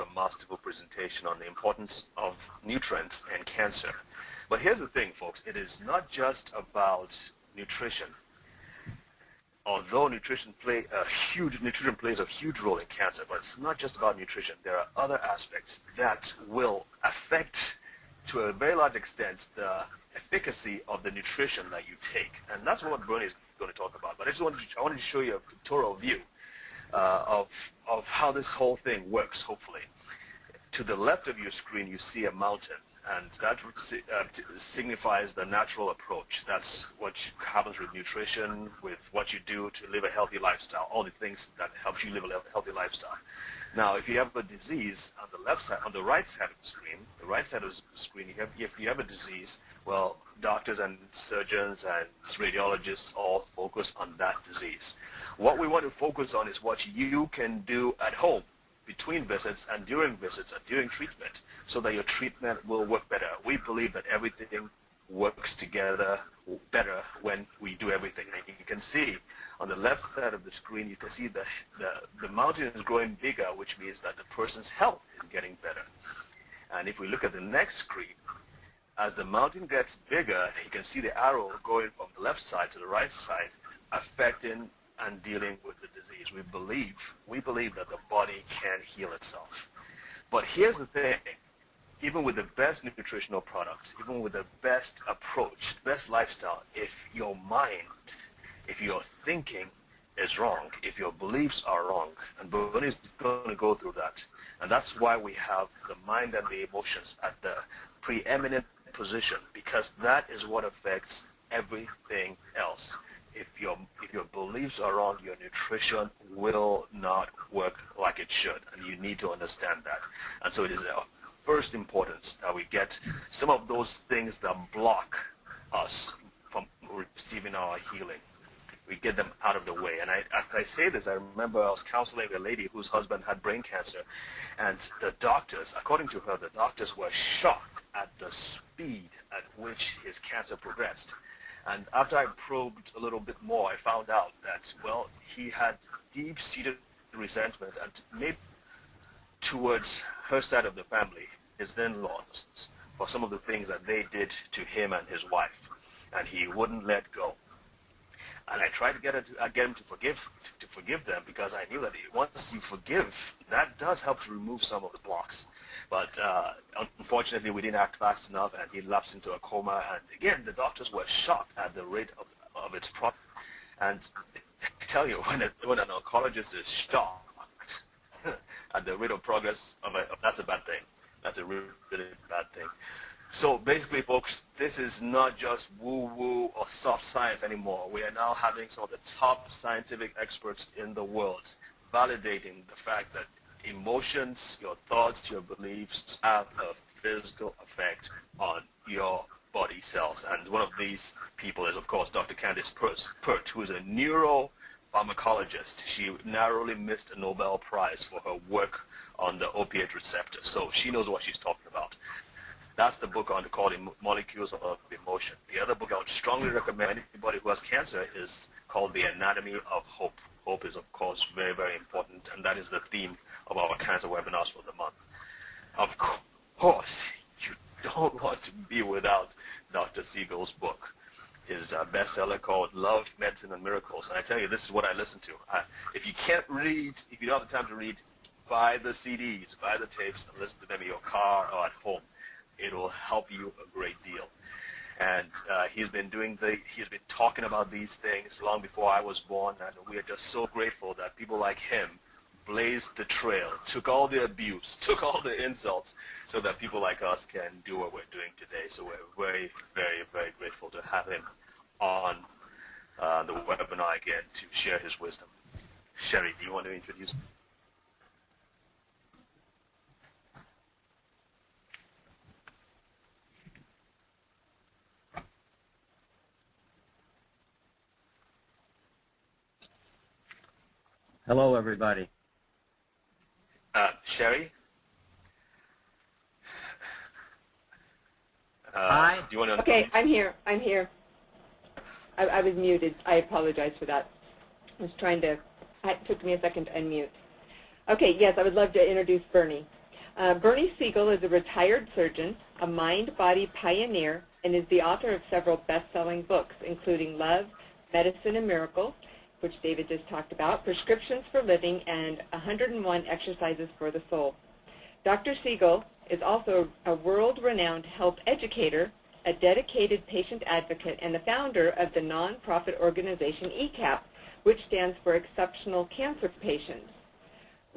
a masterful presentation on the importance of nutrients and cancer. But here's the thing, folks. It is not just about nutrition. Although nutrition plays a huge role in cancer, but it's not just about nutrition. There are other aspects that will affect, to a very large extent, the efficacy of the nutrition that you take. And that's what Bernie is going to talk about. But I wanted to show you a pictorial view of how this whole thing works, hopefully. To the left of your screen, you see a mountain, and that signifies the natural approach. That's what happens with nutrition, with what you do to live a healthy lifestyle, all the things that help you live a healthy lifestyle. Now, if you have a disease on the left side, on the right side of the screen, if you have a disease, well, doctors and surgeons and radiologists all focus on that disease. What we want to focus on is what you can do at home between visits and during visits and during treatment so that your treatment will work better. We believe that everything works together better when we do everything. And you can see on the left side of the screen, you can see the mountain is growing bigger, which means that the person's health is getting better. And if we look at the next screen, as the mountain gets bigger, you can see the arrow going from the left side to the right side, affecting and dealing with the disease. We believe that the body can heal itself. But here's the thing, even with the best nutritional products, even with the best approach, best lifestyle, if your mind, if your thinking is wrong, if your beliefs are wrong, and Bernie is going to go through that. And that's why we have the mind and the emotions at the preeminent position, because that is what affects everything else. If your beliefs are wrong, your nutrition will not work like it should, and you need to understand that. And so it is of first importance that we get some of those things that block us from receiving our healing. We get them out of the way. And as I say this, I remember I was counseling a lady whose husband had brain cancer, and the doctors, according to her, the doctors were shocked at the speed at which his cancer progressed. And after I probed a little bit more, I found out that, well, he had deep-seated resentment and maybe towards her side of the family, his in-laws, for some of the things that they did to him and his wife, and he wouldn't let go. And I tried to get him to forgive them, because I knew that once you forgive, that does help to remove some of the blocks. But unfortunately, we didn't act fast enough, and he lapsed into a coma. And again, the doctors were shocked at the rate of its progress. And I tell you, when an oncologist is shocked at the rate of progress of it, that's a bad thing. That's a really, really bad thing. So basically, folks, this is not just woo-woo or soft science anymore. We are now having some of the top scientific experts in the world validating the fact that emotions, your thoughts, your beliefs have a physical effect on your body cells. And one of these people is, of course, Dr. Candice Pert, who is a neuropharmacologist. She narrowly missed a Nobel Prize for her work on the opiate receptor. So she knows what she's talking about. That's the book on called Molecules of Emotion. The other book I would strongly recommend anybody who has cancer is called The Anatomy of Hope. Hope is, of course, very, very important, and that is the theme of our cancer webinars for the month. Of course, you don't want to be without Dr. Siegel's book, his bestseller called Love, Medicine, and Miracles. And I tell you, this is what I listen to. If you can't read, if you don't have the time to read, buy the CDs, buy the tapes, and listen to them in your car or at home. It will help you a great deal. And he's been talking about these things long before I was born, and we are just so grateful that people like him blazed the trail, took all the abuse, took all the insults, so that people like us can do what we're doing today. So we're very, very, very grateful to have him on the webinar again to share his wisdom. Sherry, do you want to introduce? Hello, everybody. Sherry? Hi. Do you want to? Okay, I'm here. I was muted. I apologize for that. It took me a second to unmute. Okay, yes, I would love to introduce Bernie. Bernie Siegel is a retired surgeon, a mind-body pioneer, and is the author of several best-selling books, including Love, Medicine, and Miracles, which David just talked about, Prescriptions for Living, and 101 Exercises for the Soul. Dr. Siegel is also a world-renowned health educator, a dedicated patient advocate, and the founder of the nonprofit organization ECAP, which stands for Exceptional Cancer Patients.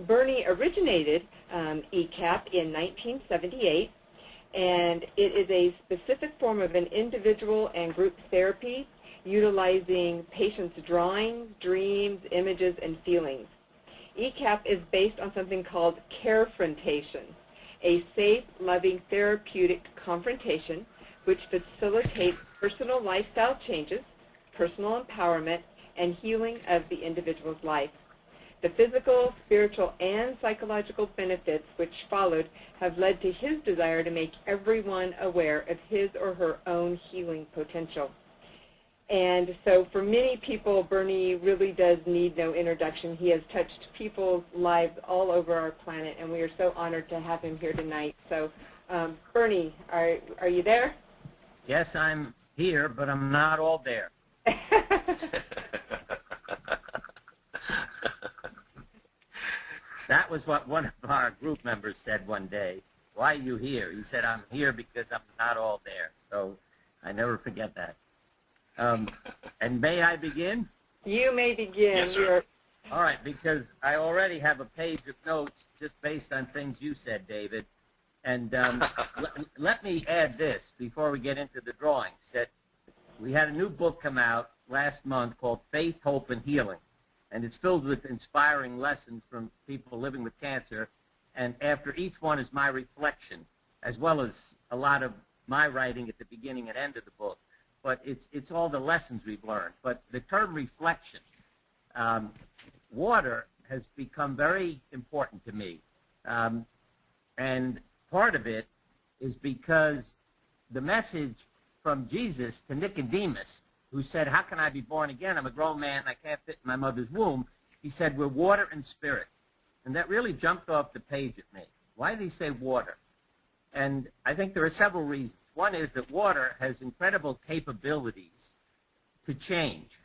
Bernie originated ECAP in 1978, and it is a specific form of an individual and group therapy utilizing patients' drawings, dreams, images, and feelings. ECAP is based on something called carefrontation, a safe, loving, therapeutic confrontation which facilitates personal lifestyle changes, personal empowerment, and healing of the individual's life. The physical, spiritual, and psychological benefits which followed have led to his desire to make everyone aware of his or her own healing potential. And so for many people, Bernie really does need no introduction. He has touched people's lives all over our planet, and we are so honored to have him here tonight. So, Bernie, are you there? Yes, I'm here, but I'm not all there. That was what one of our group members said one day. Why are you here? He said, I'm here because I'm not all there. So I never forget that. And may I begin? You may begin. Yes, sir. All right, because I already have a page of notes just based on things you said, David. And let me add this before we get into the drawings. That we had a new book come out last month called Faith, Hope, and Healing. And it's filled with inspiring lessons from people living with cancer. And after each one is my reflection, as well as a lot of my writing at the beginning and end of the book. But it's all the lessons we've learned. But the term reflection, water has become very important to me. And part of it is because the message from Jesus to Nicodemus, who said, how can I be born again? I'm a grown man. I can't fit in my mother's womb. He said, we're water and spirit. And that really jumped off the page at me. Why did he say water? And I think there are several reasons. One is that water has incredible capabilities to change.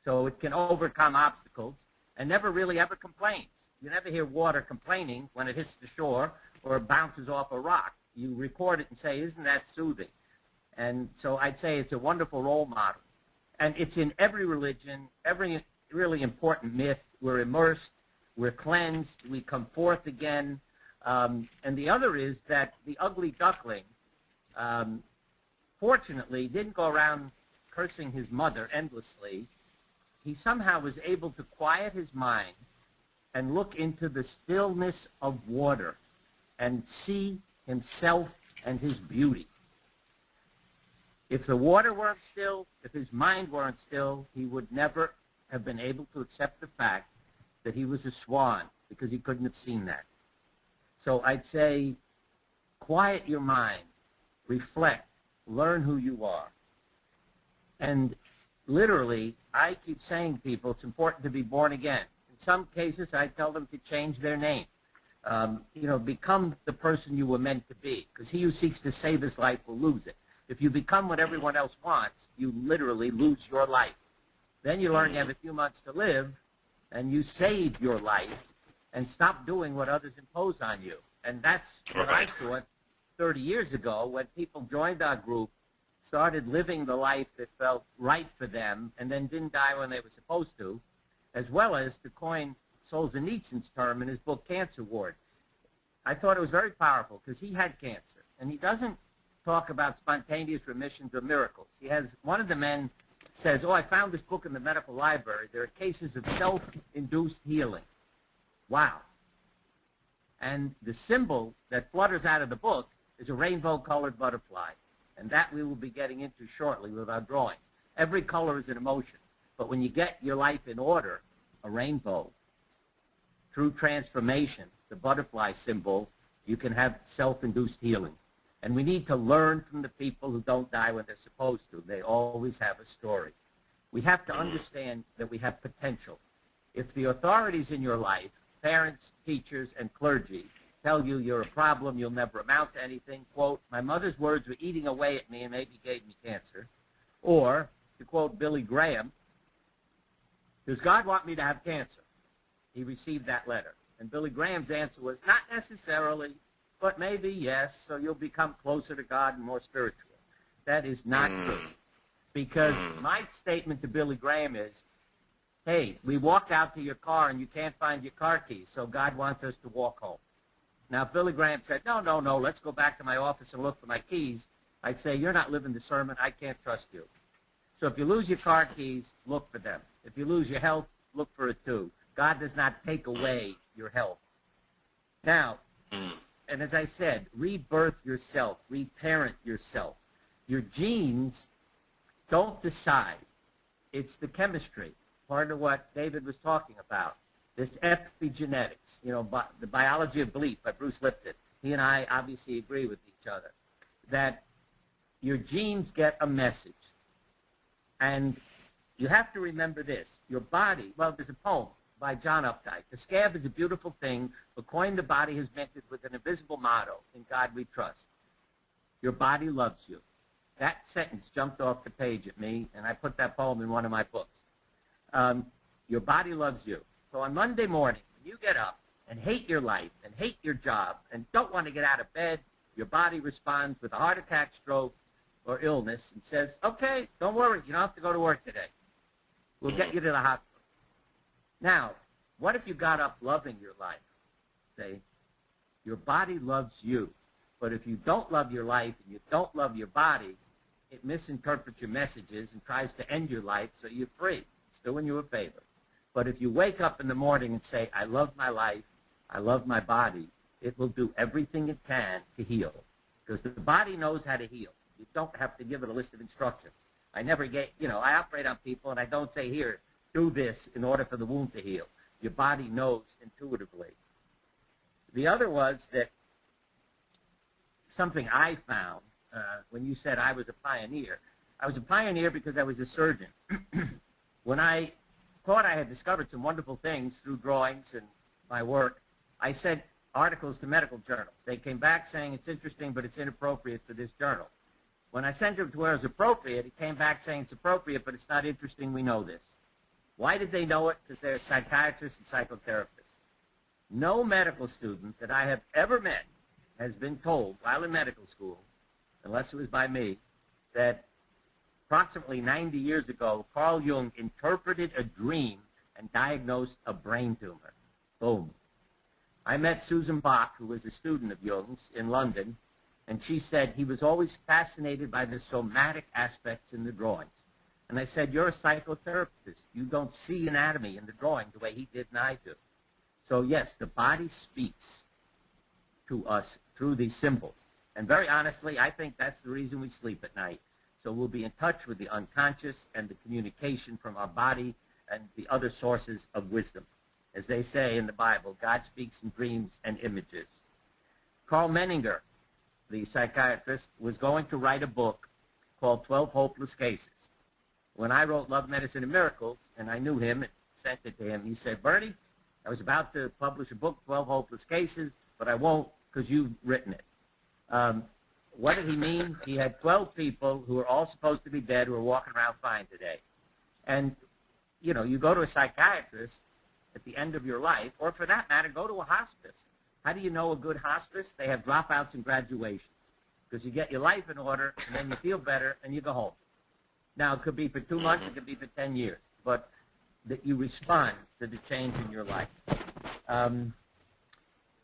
So it can overcome obstacles and never really ever complains. You never hear water complaining when it hits the shore or bounces off a rock. You record it and say, isn't that soothing? And so I'd say it's a wonderful role model. And it's in every religion, every really important myth. We're immersed, we're cleansed, we come forth again. And the other is that the ugly duckling, fortunately, didn't go around cursing his mother endlessly. He somehow was able to quiet his mind and look into the stillness of water and see himself and his beauty. If the water weren't still, if his mind weren't still, he would never have been able to accept the fact that he was a swan, because he couldn't have seen that. So I'd say, quiet your mind, reflect, learn who you are. And literally, I keep saying to people, it's important to be born again. In some cases, I tell them to change their name. Become the person you were meant to be, because he who seeks to save his life will lose it. If you become what everyone else wants, you literally lose your life. Then you learn you have a few months to live, and you save your life and stop doing what others impose on you. And that's what I thought 30 years ago when people joined our group, started living the life that felt right for them, and then didn't die when they were supposed to, as well as to coin Solzhenitsyn's term in his book Cancer Ward. I thought it was very powerful because he had cancer, and he doesn't talk about spontaneous remissions or miracles. He has, one of the men says, I found this book in the medical library. There are cases of self-induced healing. Wow. And the symbol that flutters out of the book is a rainbow-colored butterfly, and that we will be getting into shortly with our drawings. Every color is an emotion, but when you get your life in order, a rainbow, through transformation, the butterfly symbol, you can have self-induced healing. And we need to learn from the people who don't die when they're supposed to. They always have a story. We have to understand that we have potential. If the authorities in your life, parents, teachers, and clergy, tell you you're a problem, you'll never amount to anything. Quote, my mother's words were eating away at me and maybe gave me cancer. Or, to quote Billy Graham, does God want me to have cancer? He received that letter. And Billy Graham's answer was, not necessarily, but maybe yes, so you'll become closer to God and more spiritual. That is not true. Because my statement to Billy Graham is, hey, we walked out to your car and you can't find your car keys, so God wants us to walk home. Now, if Billy Graham said, no, let's go back to my office and look for my keys, I'd say, you're not living the sermon. I can't trust you. So if you lose your car keys, look for them. If you lose your health, look for it too. God does not take away your health. Now, and as I said, rebirth yourself, reparent yourself. Your genes don't decide. It's the chemistry, part of what David was talking about. This epigenetics, the biology of belief by Bruce Lipton. He and I obviously agree with each other, that your genes get a message. And you have to remember this. Your body, well, there's a poem by John Updike. The scab is a beautiful thing. The coin the body has minted with an invisible motto, in God we trust. Your body loves you. That sentence jumped off the page at me, and I put that poem in one of my books. Your body loves you. So on Monday morning, when you get up and hate your life and hate your job and don't want to get out of bed, your body responds with a heart attack, stroke, or illness and says, okay, don't worry, you don't have to go to work today. We'll get you to the hospital. Now, what if you got up loving your life? Say, your body loves you. But if you don't love your life and you don't love your body, it misinterprets your messages and tries to end your life so you're free. It's doing you a favor. But if you wake up in the morning and say, I love my life, I love my body, it will do everything it can to heal. Because the body knows how to heal. You don't have to give it a list of instructions. I never get, I operate on people and I don't say, here, do this in order for the wound to heal. Your body knows intuitively. The other was that something I found when you said I was a pioneer. I was a pioneer because I was a surgeon. When I thought I had discovered some wonderful things through drawings and my work, I sent articles to medical journals. They came back saying it's interesting, but it's inappropriate for this journal. When I sent it to where it was appropriate, it came back saying it's appropriate, but it's not interesting. We know this. Why did they know it? Because they're psychiatrists and psychotherapists. No medical student that I have ever met has been told while in medical school, unless it was by me, that approximately 90 years ago, Carl Jung interpreted a dream and diagnosed a brain tumor. Boom. I met Susan Bach, who was a student of Jung's in London, and she said he was always fascinated by the somatic aspects in the drawings. And I said, you're a psychotherapist. You don't see anatomy in the drawing the way he did and I do. So yes, the body speaks to us through these symbols. And very honestly, I think that's the reason we sleep at night. So we'll be in touch with the unconscious and the communication from our body and the other sources of wisdom. As they say in the Bible, God speaks in dreams and images. Carl Menninger, the psychiatrist, was going to write a book called 12 Hopeless Cases. When I wrote Love, Medicine, and Miracles, and I knew him and sent it to him, he said, Bertie, I was about to publish a book, 12 Hopeless Cases, but I won't because you've written it. What did he mean? He had 12 people who were all supposed to be dead who are walking around fine today. And, you go to a psychiatrist at the end of your life, or for that matter, go to a hospice. How do you know a good hospice? They have dropouts and graduations because you get your life in order, and then you feel better, and you go home. Now, it could be for 2 months, it could be for 10 years, but that you respond to the change in your life.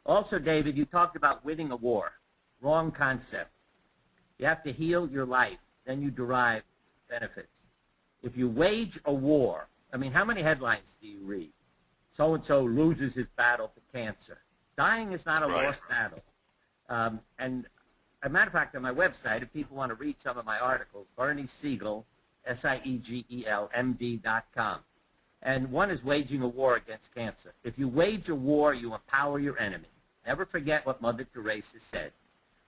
Also, David, you talked about winning a war. Wrong concept. You have to heal your life, then you derive benefits. If you wage a war, how many headlines do you read? So-and-so loses his battle to cancer. Dying is not a lost battle. And as a matter of fact, on my website, if people want to read some of my articles, Bernie Siegel, Siegel, MD.com. And one is waging a war against cancer. If you wage a war, you empower your enemy. Never forget what Mother Teresa said.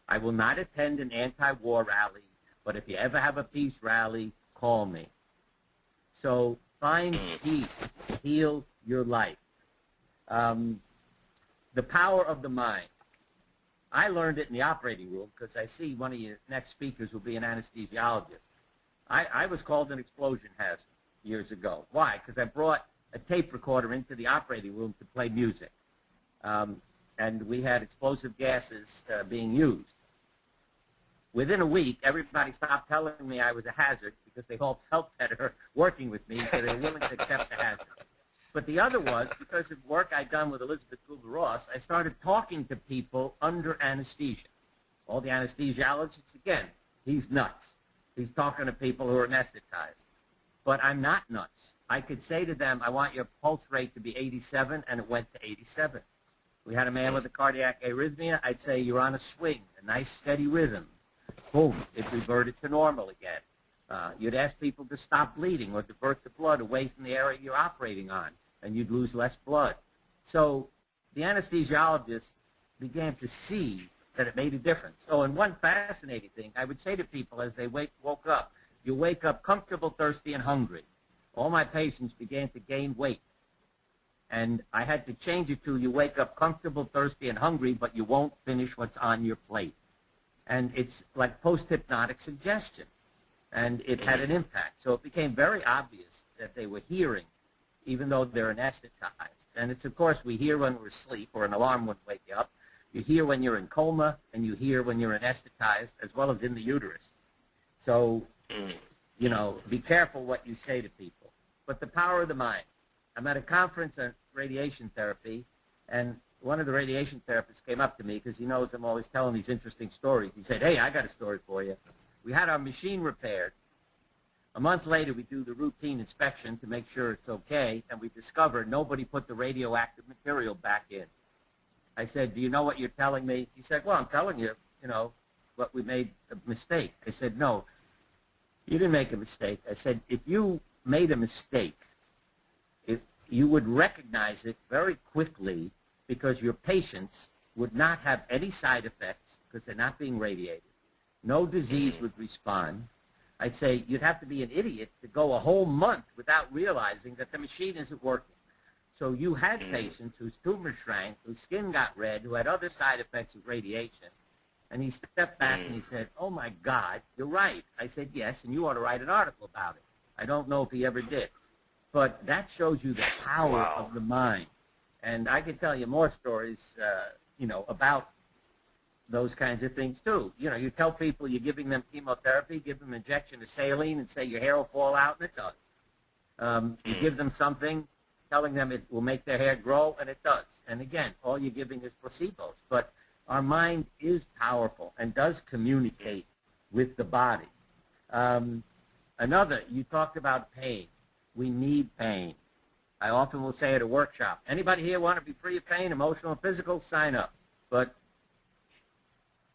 I will not attend an anti-war rally, but if you ever have a peace rally, call me. So find peace. Heal your life. The power of the mind. I learned it in the operating room because I see one of your next speakers will be an anesthesiologist. I was called an explosion hazard years ago. Why? Because I brought a tape recorder into the operating room to play music. And we had explosive gases being used. Within a week, everybody stopped telling me I was a hazard because they all felt better working with me, so they were willing to accept the hazard. But the other was, because of work I'd done with Elizabeth Kubler-Ross, I started talking to people under anesthesia. All the anesthesiologists, again, he's nuts. He's talking to people who are anesthetized. But I'm not nuts. I could say to them, I want your pulse rate to be 87, and it went to 87. We had a man with a cardiac arrhythmia. I'd say, you're on a swing, a nice steady rhythm. Boom, it reverted to normal again. You'd ask people to stop bleeding or divert the blood away from the area you're operating on, and you'd lose less blood. So the anesthesiologists began to see that it made a difference. Oh, and one fascinating thing, I would say to people as they woke up, you wake up comfortable, thirsty, and hungry. All my patients began to gain weight. And I had to change it to you wake up comfortable, thirsty, and hungry, but you won't finish what's on your plate. And it's like post-hypnotic suggestion. And it had an impact. So it became very obvious that they were hearing, even though they're anesthetized. And it's, of course, we hear when we're asleep or an alarm would wake you up. You hear when you're in coma, and you hear when you're anesthetized, as well as in the uterus. So, you know, be careful what you say to people. But the power of the mind. I'm at a conference on radiation therapy, and one of the radiation therapists came up to me because he knows I'm always telling these interesting stories. He said, hey, I got a story for you. We had our machine repaired. A month later, we do the routine inspection to make sure it's okay, and we discovered nobody put the radioactive material back in. I said, do you know what you're telling me? He said, well, I'm telling you, you know, what we made a mistake. I said, no, you didn't make a mistake. I said, if you made a mistake, you would recognize it very quickly because your patients would not have any side effects because they're not being radiated. No disease would respond. I'd say you'd have to be an idiot to go a whole month without realizing that the machine isn't working. So you had patients whose tumor shrank, whose skin got red, who had other side effects of radiation. And he stepped back and he said, oh, my God, you're right. I said, yes, and you ought to write an article about it. I don't know if he ever did. But that shows you the power of the mind. And I could tell you more stories, you know, about those kinds of things, too. You know, you tell people you're giving them chemotherapy, give them an injection of saline and say your hair will fall out, and it does. You give them something, telling them it will make their hair grow, and it does. And, again, all you're giving is placebos. But our mind is powerful and does communicate with the body. Another, you talked about pain. We need pain. I often will say at a workshop, anybody here want to be free of pain, emotional and physical, sign up. But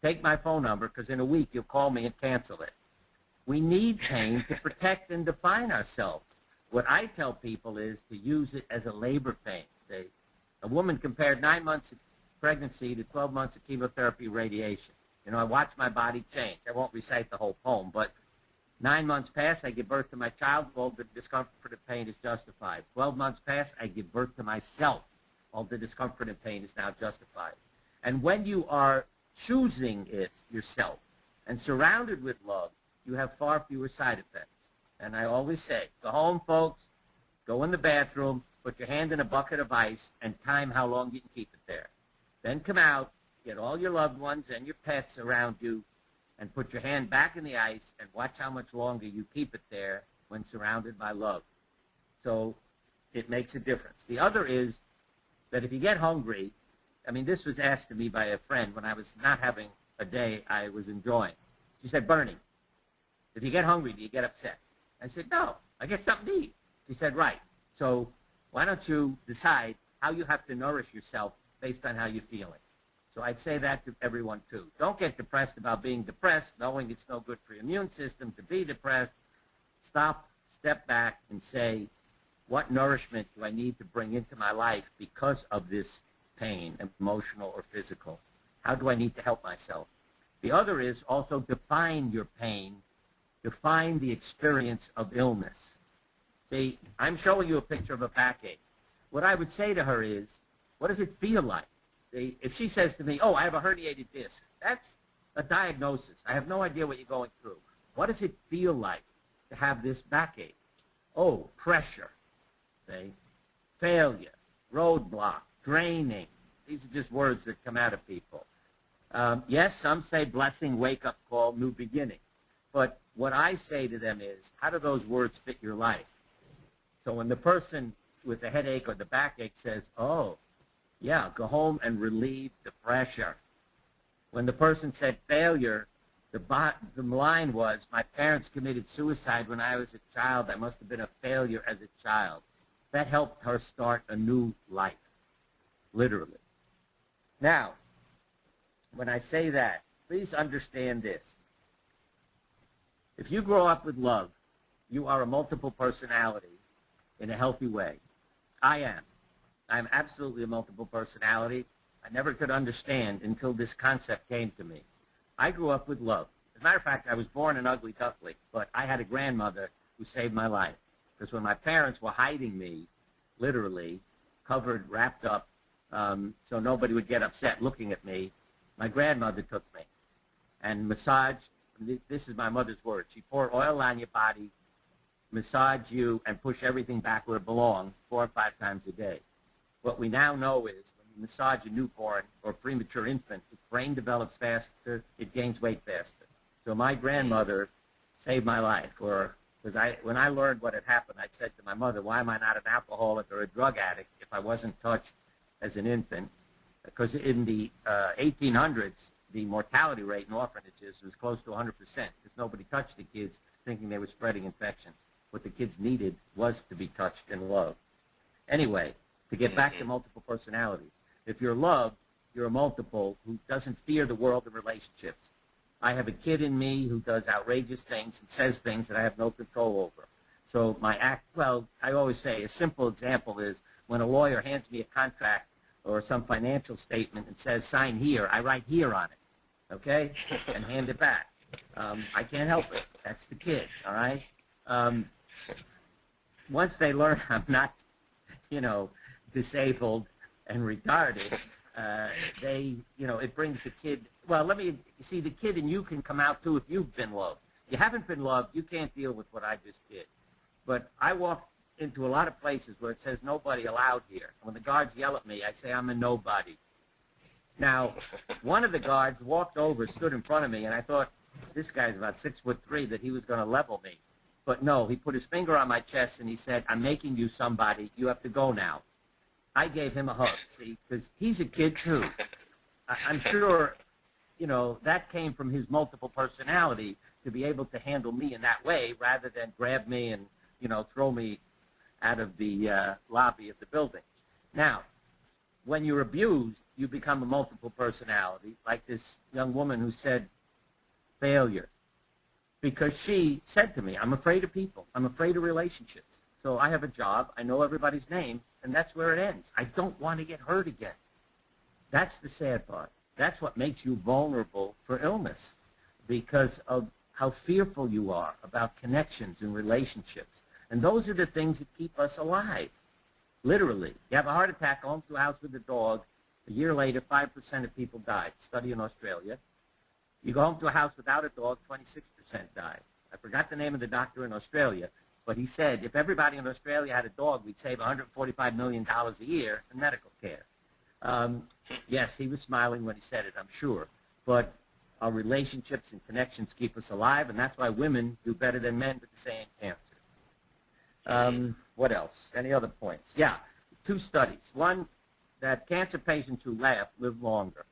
take my phone number because in a week you'll call me and cancel it. We need pain to protect and define ourselves. What I tell people is to use it as a labor pain. Say, a woman compared 9 months of pregnancy to 12 months of chemotherapy radiation. You know, I watch my body change. I won't recite the whole poem, but 9 months pass, I give birth to my child, all the discomfort and pain is justified. 12 months pass, I give birth to myself. All the discomfort and pain is now justified. And when you are choosing it yourself and surrounded with love, you have far fewer side effects. And I always say, go home, folks, go in the bathroom, put your hand in a bucket of ice, and time how long you can keep it there. Then come out, get all your loved ones and your pets around you, and put your hand back in the ice and watch how much longer you keep it there when surrounded by love. So it makes a difference. The other is that if you get hungry, I mean, this was asked to me by a friend when I was not having a day I was enjoying. She said, Bernie, if you get hungry, do you get upset? I said, no, I get something to eat. She said, right. So why don't you decide how you have to nourish yourself based on how you're feeling? So I'd say that to everyone, too. Don't get depressed about being depressed, knowing it's no good for your immune system to be depressed. Stop, step back, and say, what nourishment do I need to bring into my life because of this pain, emotional or physical? How do I need to help myself? The other is also define your pain, define the experience of illness. See, I'm showing you a picture of a backache. What I would say to her is, what does it feel like? See, if she says to me, oh, I have a herniated disc, that's a diagnosis. I have no idea what you're going through. What does it feel like to have this backache? Oh, pressure, see, failure, roadblock, draining. These are just words that come out of people. Yes, some say blessing, wake-up call, new beginning. But what I say to them is, how do those words fit your life? So when the person with the headache or the backache says, oh, yeah, go home and relieve the pressure. When the person said failure, the line was, my parents committed suicide when I was a child. I must have been a failure as a child. That helped her start a new life, literally. Now, when I say that, please understand this. If you grow up with love, you are a multiple personality in a healthy way. I am. I'm absolutely a multiple personality. I never could understand until this concept came to me. I grew up with love. As a matter of fact, I was born an ugly duckling, but I had a grandmother who saved my life. Because when my parents were hiding me, literally, covered, wrapped up, so nobody would get upset looking at me, my grandmother took me and massaged. This is my mother's word. She poured oil on your body, massage you, and push everything back where it belonged 4 or 5 times a day. What we now know is when you massage a newborn or premature infant, its brain develops faster, it gains weight faster. So my grandmother saved my life. Because when I learned what had happened, I said to my mother, why am I not an alcoholic or a drug addict if I wasn't touched as an infant? Because in the 1800s, the mortality rate in orphanages was close to 100% because nobody touched the kids thinking they were spreading infections. What the kids needed was to be touched and loved. Anyway, to get back to multiple personalities, if you're loved, you're a multiple who doesn't fear the world and relationships. I have a kid in me who does outrageous things and says things that I have no control over. So I always say a simple example is when a lawyer hands me a contract or some financial statement and says, sign here, I write here on it, okay, and hand it back. I can't help it. That's the kid, all right? Once they learn I'm not, disabled and retarded, it brings the kid, the kid in you can come out too if you've been loved. If you haven't been loved, you can't deal with what I just did. But I walk into a lot of places where it says nobody allowed here. When the guards yell at me, I say I'm a nobody. Now, one of the guards walked over, stood in front of me, and I thought, this guy's about 6'3", that he was going to level me. But no, he put his finger on my chest and he said, I'm making you somebody. You have to go now. I gave him a hug, see, because he's a kid too. I'm sure, that came from his multiple personality to be able to handle me in that way rather than grab me and, throw me out of the lobby of the building. Now, when you're abused, you become a multiple personality, like this young woman who said failure. Because she said to me, I'm afraid of people. I'm afraid of relationships. So I have a job. I know everybody's name, and that's where it ends. I don't want to get hurt again. That's the sad part. That's what makes you vulnerable for illness because of how fearful you are about connections and relationships. And those are the things that keep us alive, literally. You have a heart attack, go home to a house with a dog. A year later, 5% of people died. Study in Australia. You go home to a house without a dog, 26% died. I forgot the name of the doctor in Australia, but he said if everybody in Australia had a dog, we'd save $145 million a year in medical care. Yes, he was smiling when he said it, I'm sure. But our relationships and connections keep us alive, and that's why women do better than men with the same cancer. What else? Any other points? Yeah, 2 studies. One, that cancer patients who laugh live longer.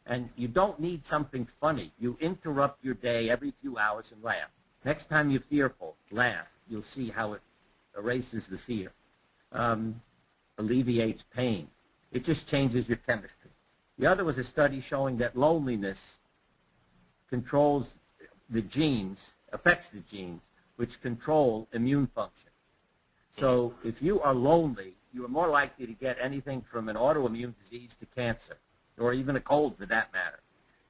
And you don't need something funny. You interrupt your day every few hours and laugh. Next time you're fearful, laugh. You'll see how it erases the fear, alleviates pain. It just changes your chemistry. The other was a study showing that loneliness controls the genes, affects the genes, which control immune function. So if you are lonely, you are more likely to get anything from an autoimmune disease to cancer, or even a cold for that matter.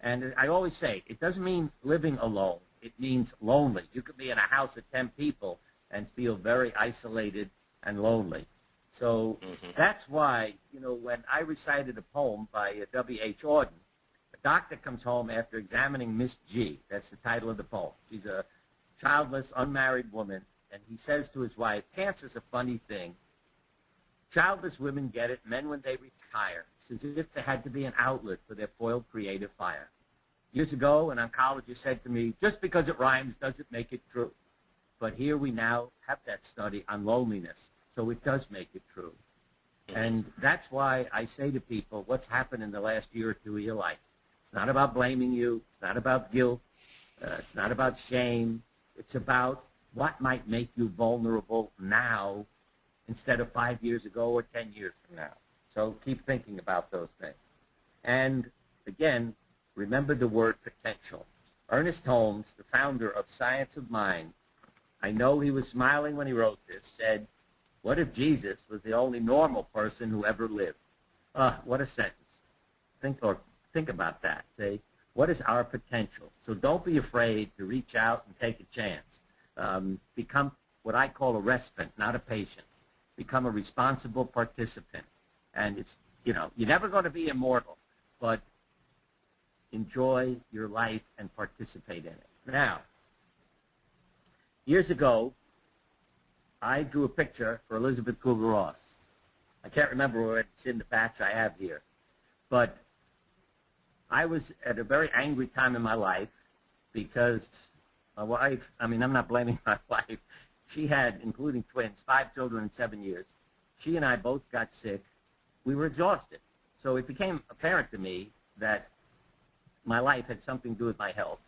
And I always say, it doesn't mean living alone. It means lonely. You could be in a house of 10 people and feel very isolated and lonely. So that's why, when I recited a poem by W.H. Auden, a doctor comes home after examining Miss G. That's the title of the poem. She's a childless, unmarried woman, and he says to his wife, cancer's a funny thing. Childless women get it, men when they retire. It's as if there had to be an outlet for their foiled creative fire. Years ago, an oncologist said to me, just because it rhymes doesn't make it true. But here we now have that study on loneliness, so it does make it true. And that's why I say to people, what's happened in the last year or two of your life? It's not about blaming you. It's not about guilt. It's not about shame. It's about what might make you vulnerable now instead of 5 years ago or 10 years from now. So keep thinking about those things. And again, remember the word potential. Ernest Holmes, the founder of Science of Mind, I know he was smiling when he wrote this, said, what if Jesus was the only normal person who ever lived? What a sentence. Think about that. Say, what is our potential? So don't be afraid to reach out and take a chance. Become what I call a respite, not a patient. Become a responsible participant. And it's, you're never going to be immortal, but enjoy your life and participate in it. Now, years ago, I drew a picture for Elizabeth Kubler-Ross. I can't remember where it's in the batch I have here. But I was at a very angry time in my life because my wife, I'm not blaming my wife. She had, including twins, 5 children in 7 years. She and I both got sick. We were exhausted. So it became apparent to me that my life had something to do with my health.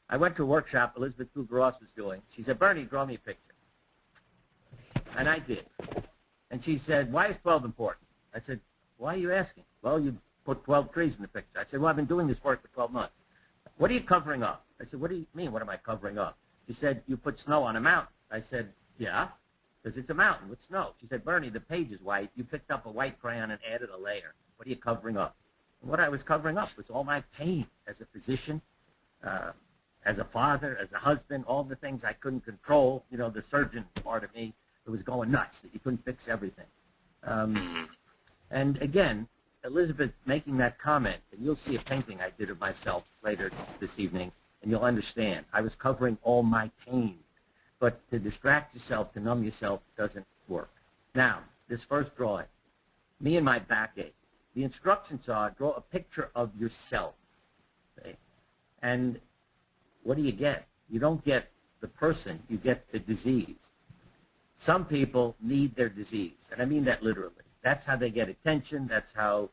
I went to a workshop Elizabeth Kubler-Ross was doing. She said, Bernie, draw me a picture. And I did. And she said, why is 12 important? I said, why are you asking? Well, you put 12 trees in the picture. I said, well, I've been doing this work for 12 months. What are you covering up? I said, what do you mean, what am I covering up? She said, you put snow on a mountain. I said, yeah, because it's a mountain with snow. She said, Bernie, the page is white. You picked up a white crayon and added a layer. What are you covering up? And what I was covering up was all my pain as a physician, as a father, as a husband, all the things I couldn't control. The surgeon part of me, it was going nuts that you couldn't fix everything. And again, Elizabeth making that comment, and you'll see a painting I did of myself later this evening, and you'll understand. I was covering all my pain. But to distract yourself, to numb yourself, doesn't work. Now, this first drawing, me and my backache. The instructions are, draw a picture of yourself. Okay? And what do you get? You don't get the person, you get the disease. Some people need their disease, and I mean that literally. That's how they get attention. That's how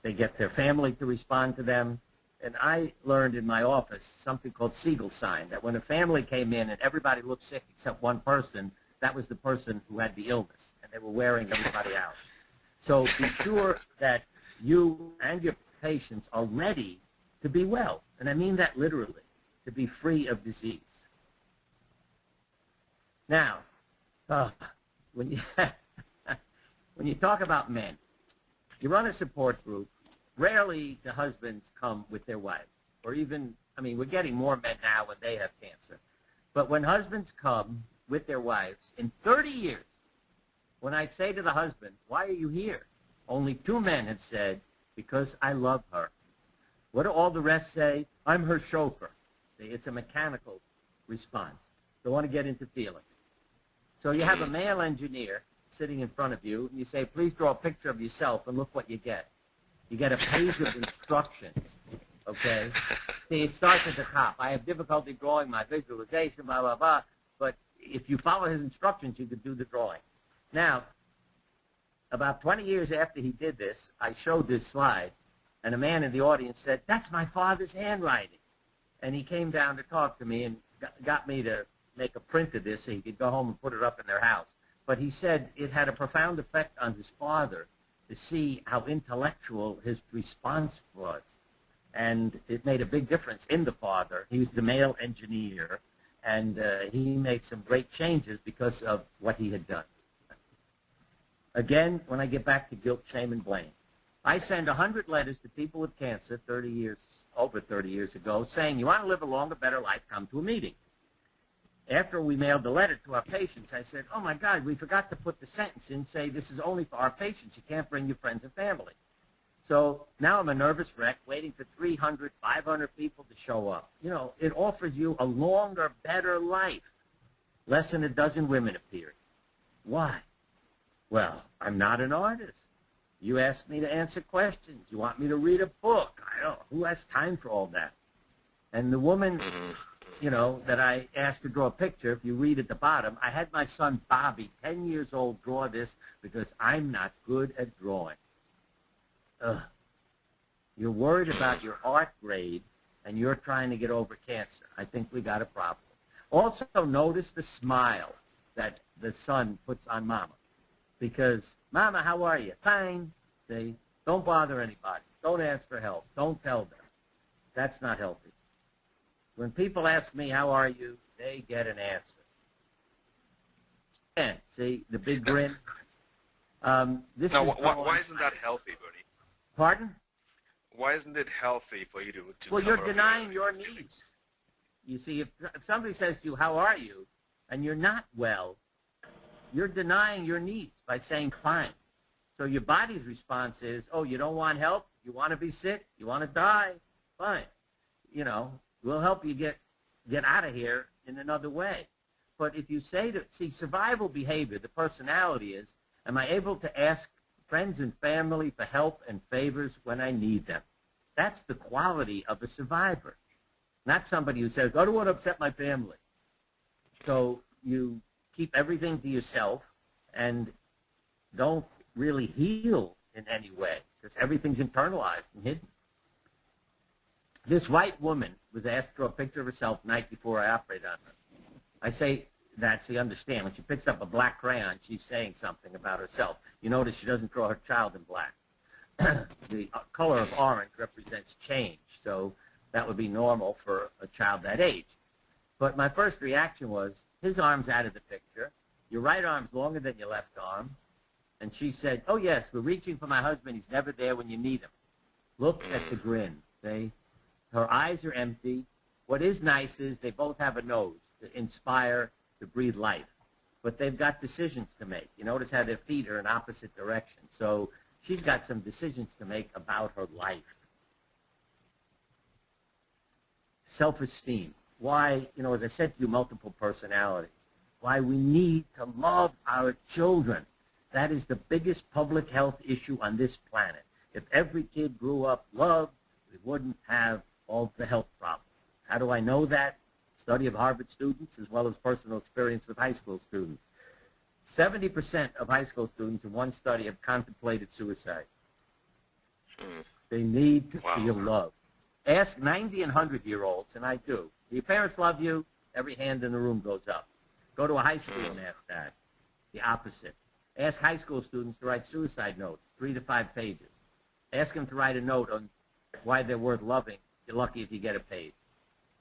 they get their family to respond to them. And I learned in my office something called Siegel sign, that when a family came in and everybody looked sick except one person, that was the person who had the illness, and they were wearing everybody out. So be sure that you and your patients are ready to be well, and I mean that literally, to be free of disease. Now, when you talk about men, you run a support group. Rarely do husbands come with their wives, or even, we're getting more men now when they have cancer. But when husbands come with their wives, in 30 years, when I say to the husband, why are you here? Only 2 men have said, because I love her. What do all the rest say? I'm her chauffeur. See, it's a mechanical response. Don't want to get into feelings. So you have a male engineer sitting in front of you, and you say, please draw a picture of yourself, and look what you get. You get a page of instructions, okay? See, it starts at the top. I have difficulty drawing my visualization, blah, blah, blah. But if you follow his instructions, you could do the drawing. Now, about 20 years after he did this, I showed this slide, and a man in the audience said, that's my father's handwriting. And he came down to talk to me and got me to make a print of this so he could go home and put it up in their house. But he said it had a profound effect on his father to see how intellectual his response was. And it made a big difference in the father. He was a male engineer, and he made some great changes because of what he had done. Again, when I get back to guilt, shame, and blame, I send 100 letters to people with cancer over 30 years ago, saying, you want to live a longer, better life, come to a meeting. After we mailed the letter to our patients, I said, oh, my God, we forgot to put the sentence in, say, this is only for our patients. You can't bring your friends and family. So now I'm a nervous wreck waiting for 300, 500 people to show up. You know, it offers you a longer, better life. Less than a dozen women appeared. Why? Well, I'm not an artist. You asked me to answer questions. You want me to read a book. I don't know. Who has time for all that? And the woman, you know, that I asked to draw a picture, if you read at the bottom, I had my son Bobby, 10 years old, draw this because I'm not good at drawing. Ugh. You're worried about your art grade, and you're trying to get over cancer. I think we got a problem. Also, notice the smile that the son puts on Mama. Because, Mama, how are you? Fine. See? Don't bother anybody. Don't ask for help. Don't tell them. That's not healthy. When people ask me, how are you, they get an answer. And, see, the big grin. Why isn't that healthy, Bernie? Pardon? Why isn't it healthy for you to well, cover you're denying up your feelings? needs. You see, if somebody says to you, how are you, and you're not well, you're denying your needs by saying fine. So your body's response is, oh, you don't want help? You want to be sick? You want to die? Fine. You know, we'll help you get out of here in another way. But if you say survival behavior, the personality is, am I able to ask friends and family for help and favors when I need them? That's the quality of a survivor. Not somebody who says, I don't want to upset my family. So you keep everything to yourself and don't really heal in any way because everything's internalized and hidden. This white woman was asked to draw a picture of herself the night before I operated on her. I say that so you understand. When she picks up a black crayon, she's saying something about herself. You notice she doesn't draw her child in black. The color of orange represents change, so that would be normal for a child that age. But my first reaction was, his arm's out of the picture. Your right arm's longer than your left arm. And she said, oh, yes, we're reaching for my husband. He's never there when you need him. Look at the grin. Her eyes are empty. What is nice is they both have a nose to inspire, to breathe life. But they've got decisions to make. You notice how their feet are in opposite directions. So she's got some decisions to make about her life. Self-esteem. Why, you know, as I said to you, multiple personalities. Why we need to love our children. That is the biggest public health issue on this planet. If every kid grew up loved, we wouldn't have all the health problems. How do I know that? Study of Harvard students as well as personal experience with high school students. 70% of high school students in one study have contemplated suicide. They need to feel love. Ask 90 and 100-year-olds, and I do. Do your parents love you? Every hand in the room goes up. Go to a high school and ask that. The opposite. Ask high school students to write suicide notes, 3 to 5 pages. Ask them to write a note on why they're worth loving. You're lucky if you get a page.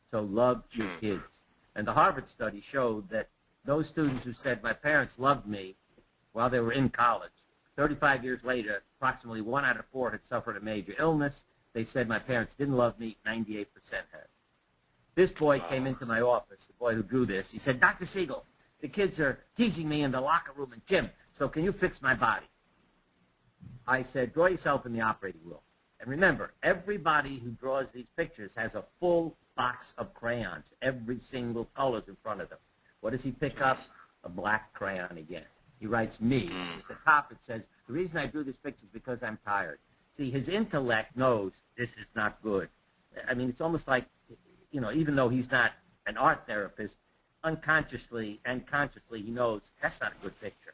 So love your kids. And the Harvard study showed that those students who said, my parents loved me while they were in college, 35 years later, approximately 1 out of 4 had suffered a major illness. They said, my parents didn't love me, 98% had. This boy came into my office, the boy who drew this. He said, Dr. Siegel, the kids are teasing me in the locker room and gym, so can you fix my body? I said, draw yourself in the operating room. And remember, everybody who draws these pictures has a full box of crayons. Every single color's in front of them. What does he pick up? A black crayon again. He writes me. At the top it says, the reason I drew this picture is because I'm tired. See, his intellect knows this is not good. I mean, it's almost like, you know, even though he's not an art therapist, unconsciously and consciously he knows that's not a good picture.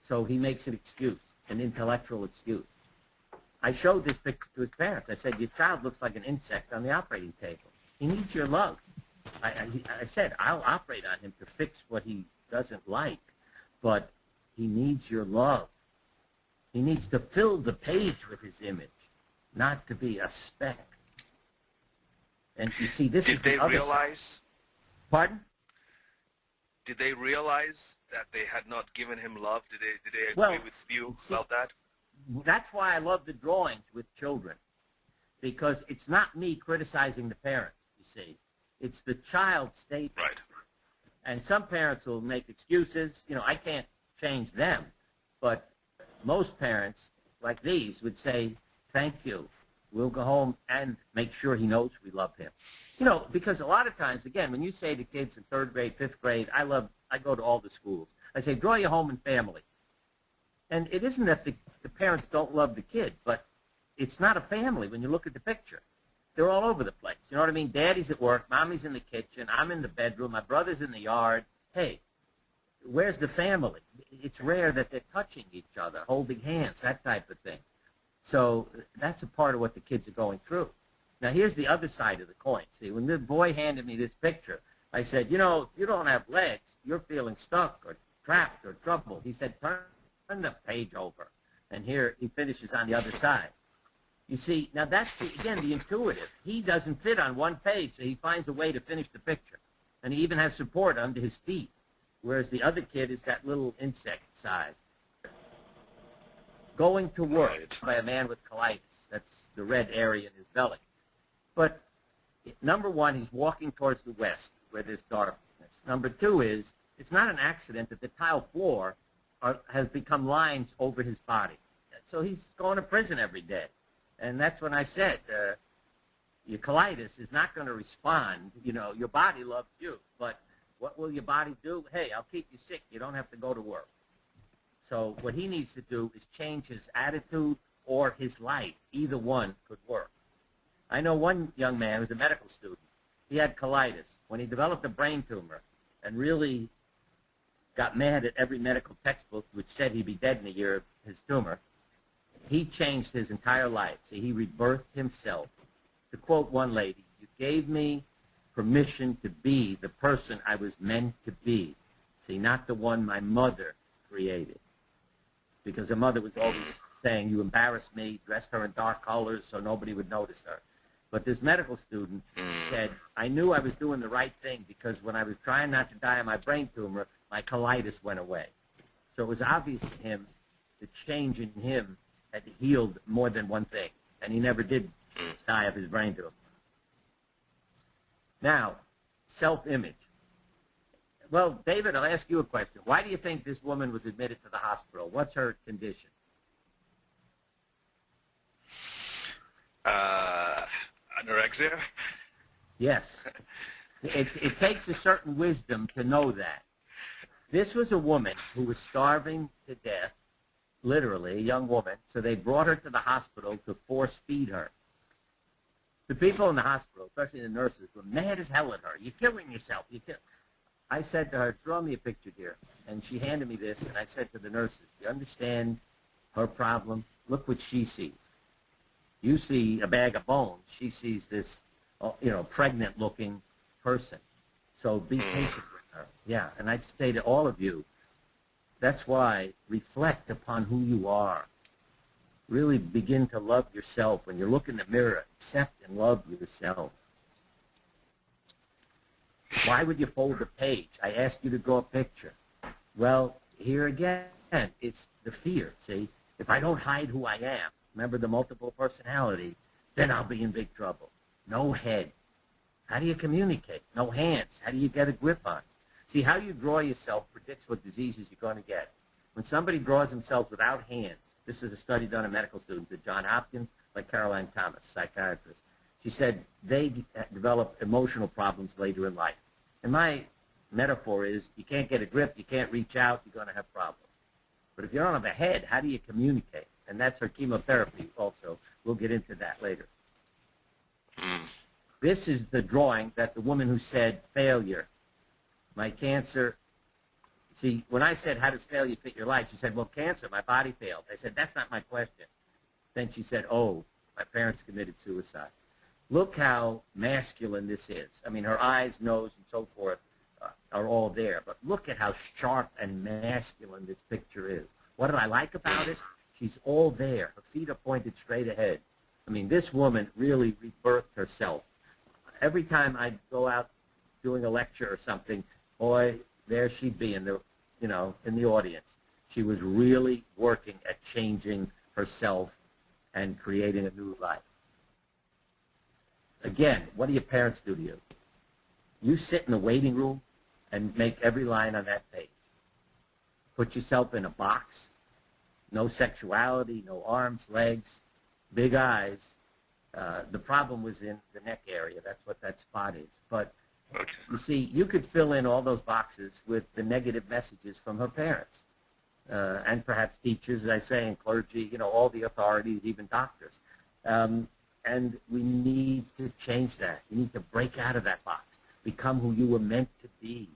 So he makes an excuse, an intellectual excuse. I showed this picture to his parents. I said, your child looks like an insect on the operating table. He needs your love. I said, I'll operate on him to fix what he doesn't like, but he needs your love. He needs to fill the page with his image, not to be a speck. And you see, this is the other side. Did they realize? Pardon? Did they realize that they had not given him love? Did they agree with you about that? That's why I love the drawings with children, because it's not me criticizing the parents, you see. It's the child's statement. Right. And some parents will make excuses. You know, I can't change them. But most parents, like these, would say, thank you. We'll go home and make sure he knows we love him. You know, because a lot of times, again, when you say to kids in 3rd grade, 5th grade, I go to all the schools. I say, draw your home and family. And it isn't that the parents don't love the kid, but it's not a family when you look at the picture. They're all over the place. You know what I mean? Daddy's at work, mommy's in the kitchen, I'm in the bedroom, my brother's in the yard. Hey, where's the family? It's rare that they're touching each other, holding hands, that type of thing. So that's a part of what the kids are going through. Now, here's the other side of the coin. See, when the boy handed me this picture, I said, you know, if you don't have legs, you're feeling stuck or trapped or troubled. He said, turn the page over. And here he finishes on the other side. You see, now that's, again, the intuitive. He doesn't fit on one page, so he finds a way to finish the picture. And he even has support under his feet, whereas the other kid is that little insect size. Going to work by a man with colitis. That's the red area in his belly. But number one, he's walking towards the west where there's darkness. Number two is, it's not an accident that the tile floor has become lines over his body. So he's going to prison every day. And that's when I said, your colitis is not going to respond. You know, your body loves you. But what will your body do? Hey, I'll keep you sick. You don't have to go to work. So what he needs to do is change his attitude or his life. Either one could work. I know one young man who was a medical student. He had colitis. When he developed a brain tumor and really got mad at every medical textbook which said he'd be dead in a year of his tumor, he changed his entire life. So he rebirthed himself. To quote one lady, you gave me permission to be the person I was meant to be. See, not the one my mother created. Because her mother was always saying, you embarrassed me, dressed her in dark colors so nobody would notice her. But this medical student said, I knew I was doing the right thing because when I was trying not to die of my brain tumor, my colitis went away. So it was obvious to him the change in him had healed more than one thing. And he never did die of his brain tumor. Now, self-image. Well, David, I'll ask you a question. Why do you think this woman was admitted to the hospital? What's her condition? Anorexia? Yes. It takes a certain wisdom to know that. This was a woman who was starving to death, literally, a young woman, so they brought her to the hospital to force feed her. The people in the hospital, especially the nurses, were mad as hell at her. You're killing yourself. I said to her, draw me a picture, dear. And she handed me this, and I said to the nurses, do you understand her problem? Look what she sees. You see a bag of bones. She sees this, pregnant-looking person. So be patient with her. Yeah, and I'd say to all of you, that's why reflect upon who you are. Really begin to love yourself. When you look in the mirror, accept and love yourself. Why would you fold a page? I asked you to draw a picture. Well, here again, it's the fear, see? If I don't hide who I am, remember the multiple personality, then I'll be in big trouble. No head. How do you communicate? No hands. How do you get a grip on? See, how you draw yourself predicts what diseases you're going to get. When somebody draws themselves without hands, this is a study done on medical students at Johns Hopkins, like Caroline Thomas, psychiatrist. She said they develop emotional problems later in life. And my metaphor is you can't get a grip, you can't reach out, you're going to have problems. But if you don't have a head, how do you communicate? And that's her chemotherapy also. We'll get into that later. This is the drawing that the woman who said failure, my cancer. See, when I said, how does failure fit your life? She said, well, cancer, my body failed. I said, that's not my question. Then she said, oh, my parents committed suicide. Look how masculine this is. I mean, her eyes, nose, and so forth are all there. But look at how sharp and masculine this picture is. What did I like about it? She's all there. Her feet are pointed straight ahead. I mean, this woman really rebirthed herself. Every time I'd go out doing a lecture or something, boy, there she'd be in the, in the audience. She was really working at changing herself and creating a new life. Again, what do your parents do to you? You sit in the waiting room and make every line on that page. Put yourself in a box, no sexuality, no arms, legs, big eyes. The problem was in the neck area. That's what that spot is. But you see, you could fill in all those boxes with the negative messages from her parents and perhaps teachers, as I say, and clergy, all the authorities, even doctors. And we need to change that. You need to break out of that box, become who you were meant to be.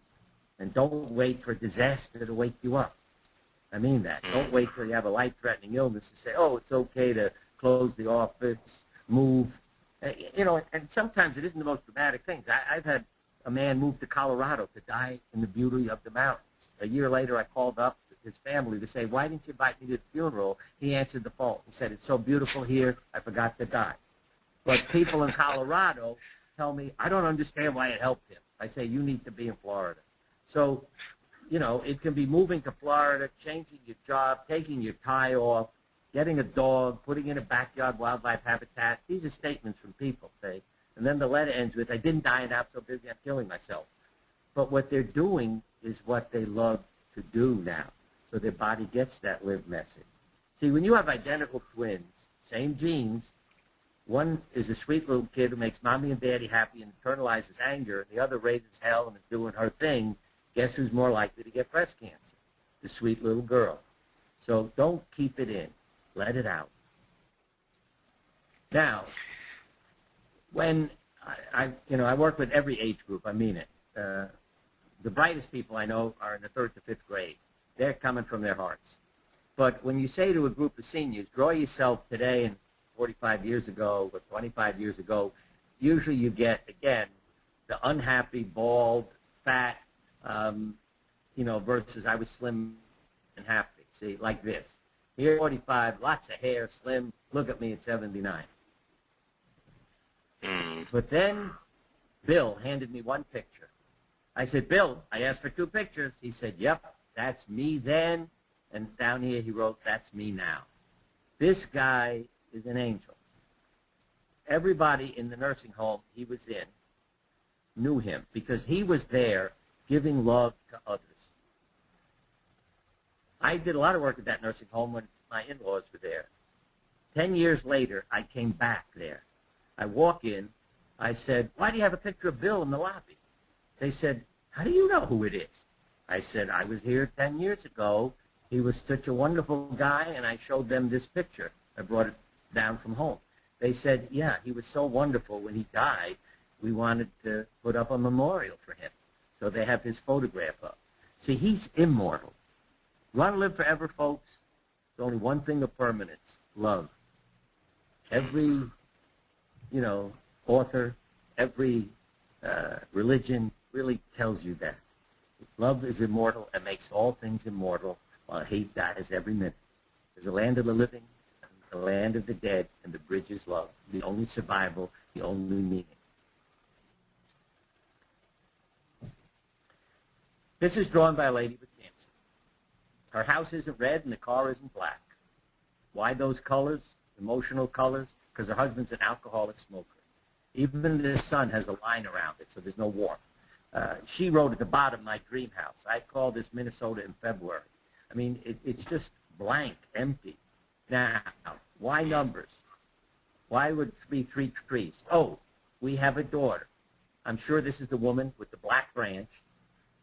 And don't wait for disaster to wake you up. I mean that. Don't wait till you have a life-threatening illness to say, oh, it's okay to close the office, move. And sometimes it isn't the most dramatic things. I've had a man move to Colorado to die in the beauty of the mountains. A year later, I called up his family to say, why didn't you invite me to the funeral? He answered the phone. He said, it's so beautiful here, I forgot to die. But people in Colorado tell me, I don't understand why it helped him. I say, you need to be in Florida. So, it can be moving to Florida, changing your job, taking your tie off, getting a dog, putting in a backyard wildlife habitat. These are statements from people, say. And then the letter ends with, I didn't die and I'm so busy I'm killing myself. But what they're doing is what they love to do now. So their body gets that live message. See, when you have identical twins, same genes, one is a sweet little kid who makes mommy and daddy happy and internalizes anger, and the other raises hell and is doing her thing, guess who's more likely to get breast cancer? The sweet little girl. So don't keep it in. Let it out. Now, when I work with every age group, I mean it. The brightest people I know are in the 3rd to 5th grade. They're coming from their hearts. But when you say to a group of seniors, draw yourself today and 45 years ago or 25 years ago, usually you get, again, the unhappy, bald, fat, versus I was slim and happy. See, like this. Here, 45, lots of hair, slim. Look at me at 79. But then Bill handed me one picture. I said, Bill, I asked for 2 pictures. He said, yep, that's me then. And down here he wrote, that's me now. This guy is an angel. Everybody in the nursing home he was in knew him because he was there giving love to others. I did a lot of work at that nursing home when my in-laws were there. 10 years later, I came back there. I walk in. I said, why do you have a picture of Bill in the lobby? They said, how do you know who it is? I said, I was here 10 years ago. He was such a wonderful guy, and I showed them this picture. I brought it down from home. They said, yeah, he was so wonderful. When he died, we wanted to put up a memorial for him. So they have his photograph up. See, he's immortal. You want to live forever, folks? There's only one thing of permanence, love. Every, author, every religion really tells you that. Love is immortal and makes all things immortal, while hate dies every minute. There's a land of the living, the land of the dead, and the bridge is love, the only survival, the only meaning. This is drawn by a lady with cancer. Her house isn't red and the car isn't black. Why those colors, emotional colors? Because her husband's an alcoholic smoker. Even the sun has a line around it, so there's no warmth. She wrote at the bottom, my dream house. I call this Minnesota in February. I mean, it's just blank, empty. Now, why numbers? Why would it be 3 trees? Oh, we have a daughter. I'm sure this is the woman with the black branch,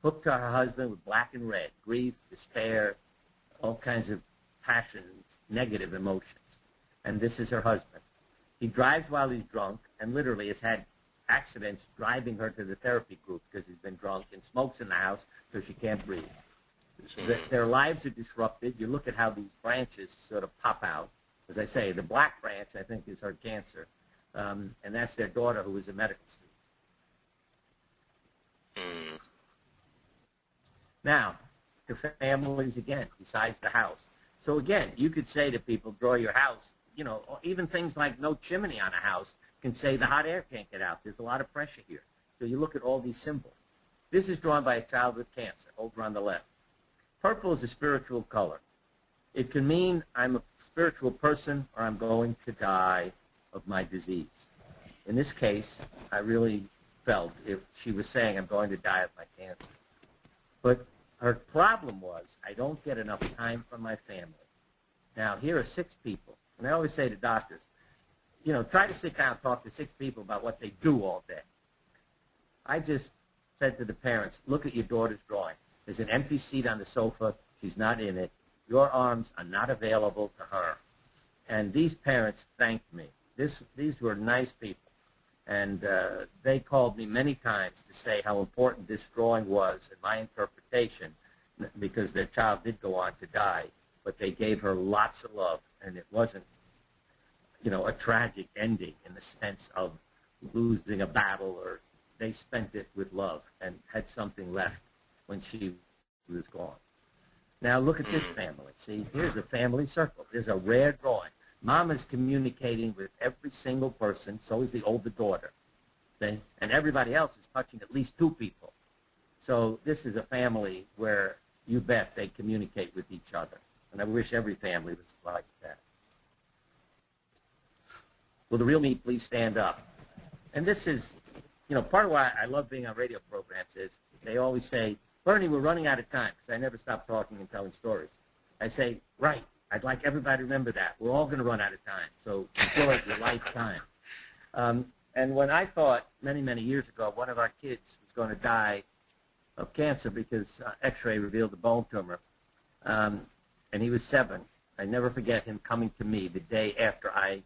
hooked to her husband with black and red, grief, despair, all kinds of passions, negative emotions. And this is her husband. He drives while he's drunk and literally has had accidents driving her to the therapy group because he's been drunk, and smokes in the house so she can't breathe. Their lives are disrupted. You look at how these branches sort of pop out. As I say, the black branch, I think, is her cancer. And that's their daughter, who is a medical student. Now, to families again, besides the house. So again, you could say to people, draw your house. Even things like no chimney on a house can say the hot air can't get out. There's a lot of pressure here. So you look at all these symbols. This is drawn by a child with cancer, over on the left. Purple is a spiritual color. It can mean I'm a spiritual person or I'm going to die of my disease. In this case, I really felt if she was saying I'm going to die of my cancer. But her problem was, I don't get enough time from my family. Now, here are 6 people, and I always say to doctors, you know, try to sit down and talk to 6 people about what they do all day. I just said to the parents, look at your daughter's drawing. There's an empty seat on the sofa. She's not in it. Your arms are not available to her. And these parents thanked me. These were nice people. And they called me many times to say how important this drawing was in my interpretation, because their child did go on to die, but they gave her lots of love, and it wasn't, you know, a tragic ending in the sense of losing a battle, or they spent it with love and had something left when she was gone. Now look at this family. See, here's a family circle. There's a rare drawing. Mom is communicating with every single person, so is the older daughter. Okay? And everybody else is touching at least 2 people. So this is a family where you bet they communicate with each other. And I wish every family was like that. Will the real me please stand up? And this is, you know, part of why I love being on radio programs is they always say, Bernie, we're running out of time, because I never stop talking and telling stories. I say, right. I'd like everybody to remember that. We're all going to run out of time, so enjoy your lifetime. And when I thought many, many years ago one of our kids was going to die of cancer because X-ray revealed a bone tumor, and he was 7, I never forget him coming to me the day after I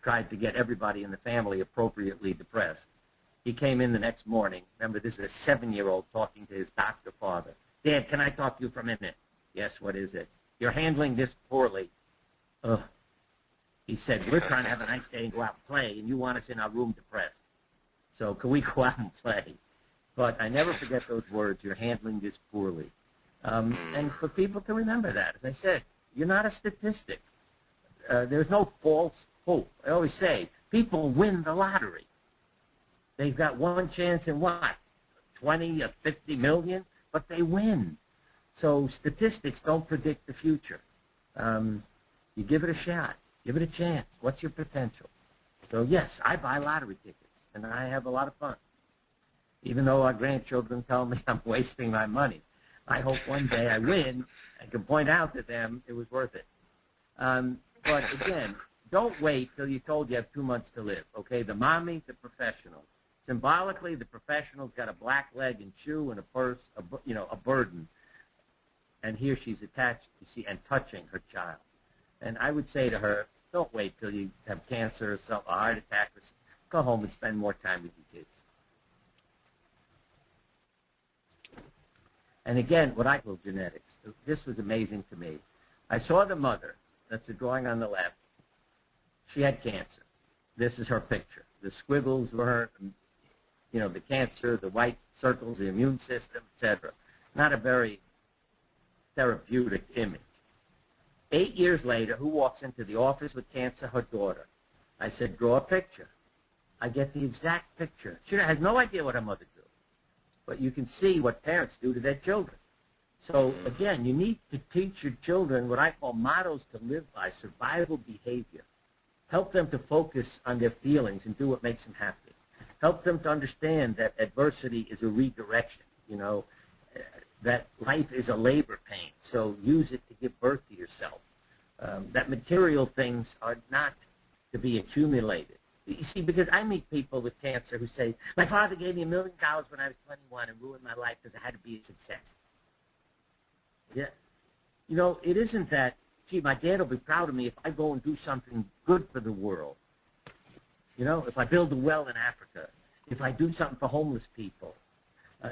tried to get everybody in the family appropriately depressed. He came in the next morning. Remember, this is a 7-year-old talking to his doctor father. Dad, can I talk to you for a minute? Yes, what is it? You're handling this poorly. Ugh. He said, we're trying to have a nice day and go out and play, and you want us in our room depressed. So can we go out and play? But I never forget those words, you're handling this poorly. And for people to remember that, as I said, you're not a statistic. There's no false hope. I always say, people win the lottery. They've got one chance in what? 20 or 50 million? But they win. So statistics don't predict the future. You give it a shot. Give it a chance. What's your potential? So, yes, I buy lottery tickets, and I have a lot of fun. Even though our grandchildren tell me I'm wasting my money. I hope one day I win and can point out to them it was worth it. But, again, don't wait till you're told you have 2 months to live, okay? The mommy, the professional. Symbolically, the professional's got a black leg and shoe and a purse, a burden. And here she's attached, you see, and touching her child. And I would say to her, don't wait till you have cancer or a heart attack. Or go home and spend more time with your kids. And again, what I call genetics. This was amazing to me. I saw the mother. That's a drawing on the left. She had cancer. This is her picture. The squiggles were her, you know, the cancer, the white circles, the immune system, etc. Not a very therapeutic image. 8 years later, who walks into the office with cancer? Her daughter. I said, draw a picture. I get the exact picture. She has no idea what her mother did. But you can see what parents do to their children. So, again, you need to teach your children what I call mottos to live by, survival behavior. Help them to focus on their feelings and do what makes them happy. Help them to understand that adversity is a redirection, you know, that life is a labor pain, so use it to give birth to yourself. That material things are not to be accumulated. You see, because I meet people with cancer who say, my father gave me $1 million when I was 21 and ruined my life because I had to be a success. Yeah. You know, it isn't that, gee, my dad will be proud of me if I go and do something good for the world. You know, if I build a well in Africa, if I do something for homeless people.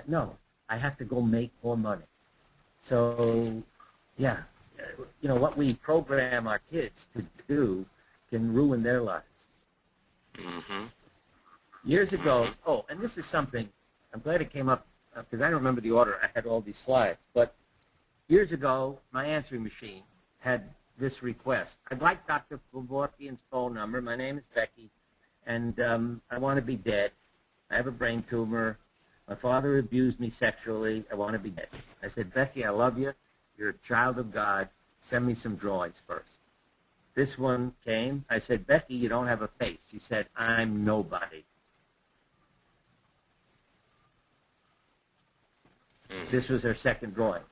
No. I have to go make more money. So, yeah, you know, what we program our kids to do can ruin their lives. Mm-hmm. Years ago, oh, and this is something, I'm glad it came up, because I don't remember the order. I had all these slides. But years ago, my answering machine had this request. I'd like Dr. Kevorkian's phone number. My name is Becky, and I want to be dead. I have a brain tumor. My father abused me sexually. I want to be dead. I said, Becky, I love you. You're a child of God. Send me some drawings first. This one came. I said, Becky, you don't have a face. She said, I'm nobody. This was her second drawing.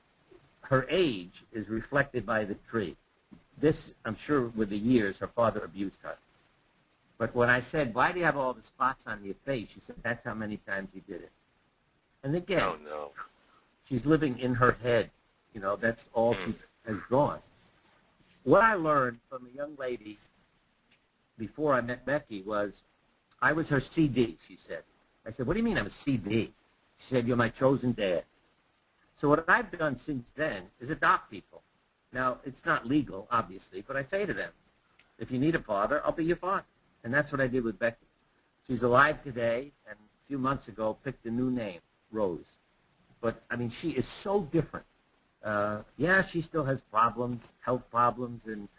Her age is reflected by the tree. This, I'm sure, with the years, her father abused her. But when I said, why do you have all the spots on your face? She said, that's how many times he did it. And again, Oh, no. she's living in her head. You know, that's all she has drawn. What I learned from a young lady before I met Becky was, I was her CD, she said. I said, what do you mean I'm a CD? She said, you're my chosen dad. So what I've done since then is adopt people. Now, it's not legal, obviously, but I say to them, if you need a father, I'll be your father. And that's what I did with Becky. She's alive today, and a few months ago picked a new name, Rose. But, I mean, she is so different. Yeah, she still has problems, health problems, and,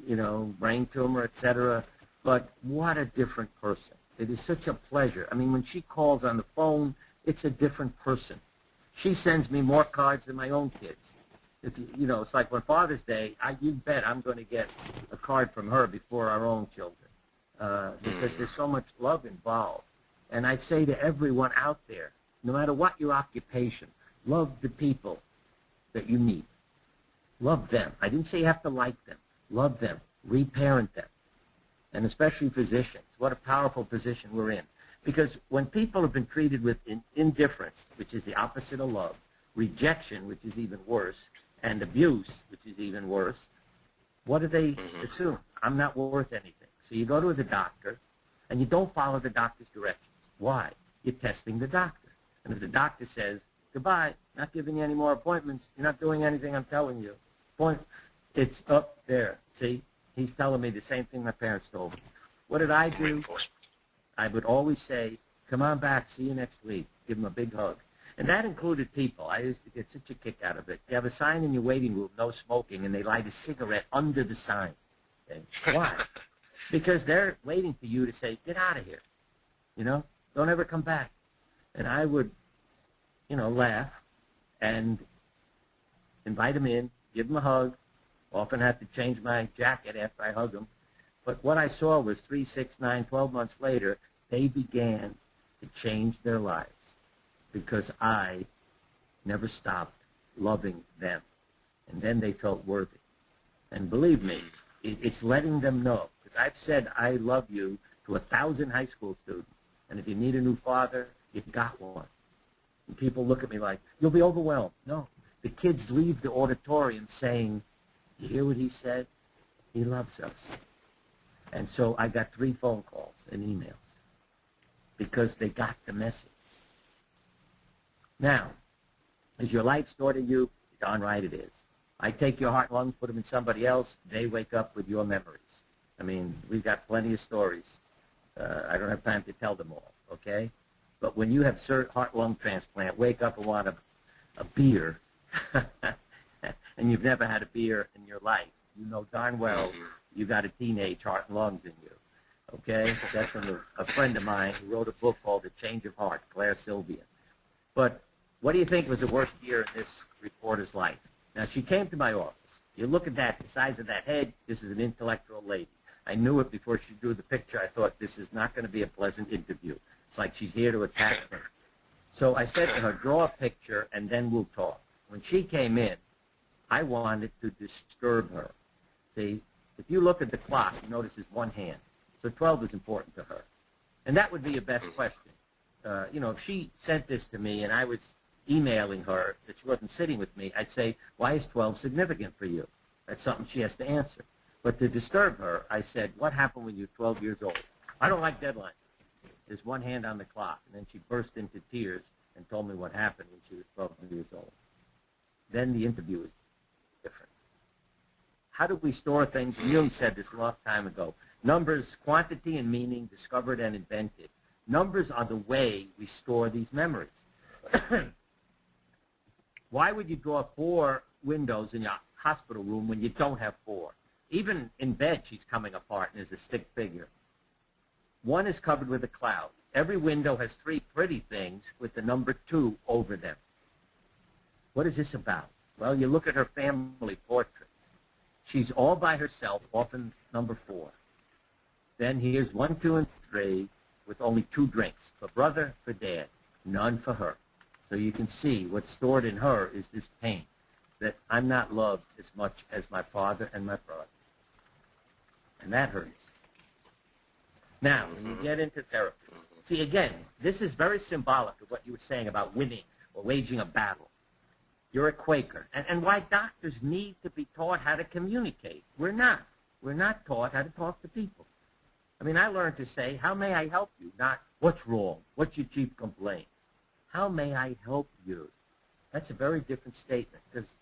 you know, brain tumor, etc. But what a different person. It is such a pleasure. I mean, when she calls on the phone, it's a different person. She sends me more cards than my own kids. If you know, it's like on Father's Day, you bet I'm going to get a card from her before our own children because there's so much love involved. And I'd say to everyone out there, no matter what your occupation, love the people that you meet. Love them. I didn't say you have to like them. Love them. Reparent them. And especially physicians. What a powerful position we're in. Because when people have been treated with indifference, which is the opposite of love, rejection, which is even worse, and abuse, which is even worse, what do they assume? I'm not worth anything. So you go to the doctor, and you don't follow the doctor's directions. Why? You're testing the doctor. And if the doctor says, goodbye, not giving you any more appointments, you're not doing anything I'm telling you, it's up there. See? He's telling me the same thing my parents told me. What did I do? I would always say, come on back, see you next week. Give him a big hug. And that included people. I used to get such a kick out of it. You have a sign in your waiting room, no smoking, and they light a cigarette under the sign. Okay? Why? Because they're waiting for you to say, get out of here. You know? Don't ever come back. And I would, you know, laugh and invite them in, give them a hug. Often have to change my jacket after I hug them. But what I saw was 3, 6, 9, 12 months later, they began to change their lives because I never stopped loving them. And then they felt worthy. And believe me, it's letting them know. Because I've said I love you to 1,000 high school students. And if you need a new father, you've got one. And people look at me like, you'll be overwhelmed. No. The kids leave the auditorium saying, you hear what he said? He loves us. And so I got 3 phone calls and emails because they got the message. Now, is your life stored in you? Darn right it is. I take your heart and lungs, put them in somebody else, they wake up with your memories. I mean, we've got plenty of stories. I don't have time to tell them all, okay? But when you have heart-lung transplant, wake up and want a beer, and you've never had a beer in your life, you know darn well you got a teenage heart and lungs in you, okay? That's from a friend of mine who wrote a book called The Change of Heart, Claire Sylvia. But what do you think was the worst year in this reporter's life? Now, she came to my office. You look at that, the size of that head, this is an intellectual lady. I knew it before she drew the picture. I thought, this is not going to be a pleasant interview. It's like she's here to attack me. So I said to her, draw a picture, and then we'll talk. When she came in, I wanted to disturb her. See, if you look at the clock, you notice it's one hand. So 12 is important to her. And that would be your best question. You know, if she sent this to me and I was emailing her that she wasn't sitting with me, I'd say, why is 12 significant for you? That's something she has to answer. But to disturb her, I said, what happened when you're 12 years old? I don't like deadlines. There's one hand on the clock. And then she burst into tears and told me what happened when she was 12 years old. Then the interview was different. How do we store things? Jung said this a long time ago. Numbers, quantity and meaning, discovered and invented. Numbers are the way we store these memories. Why would you draw 4 windows in your hospital room when you don't have 4? Even in bed, she's coming apart and is a stick figure. One is covered with a cloud. Every window has 3 pretty things with the number 2 over them. What is this about? Well, you look at her family portrait. She's all by herself, often number 4. Then here's 1, 2, and 3 with only 2 drinks. For brother, for dad. None for her. So you can see what's stored in her is this pain, that I'm not loved as much as my father and my brother. And that hurts. Now, when you get into therapy, see, again, this is very symbolic of what you were saying about winning or waging a battle. You're a Quaker. And why doctors need to be taught how to communicate. We're not. We're not taught how to talk to people. I mean, I learned to say, how may I help you? Not, what's wrong? What's your chief complaint? How may I help you? That's a very different statement, because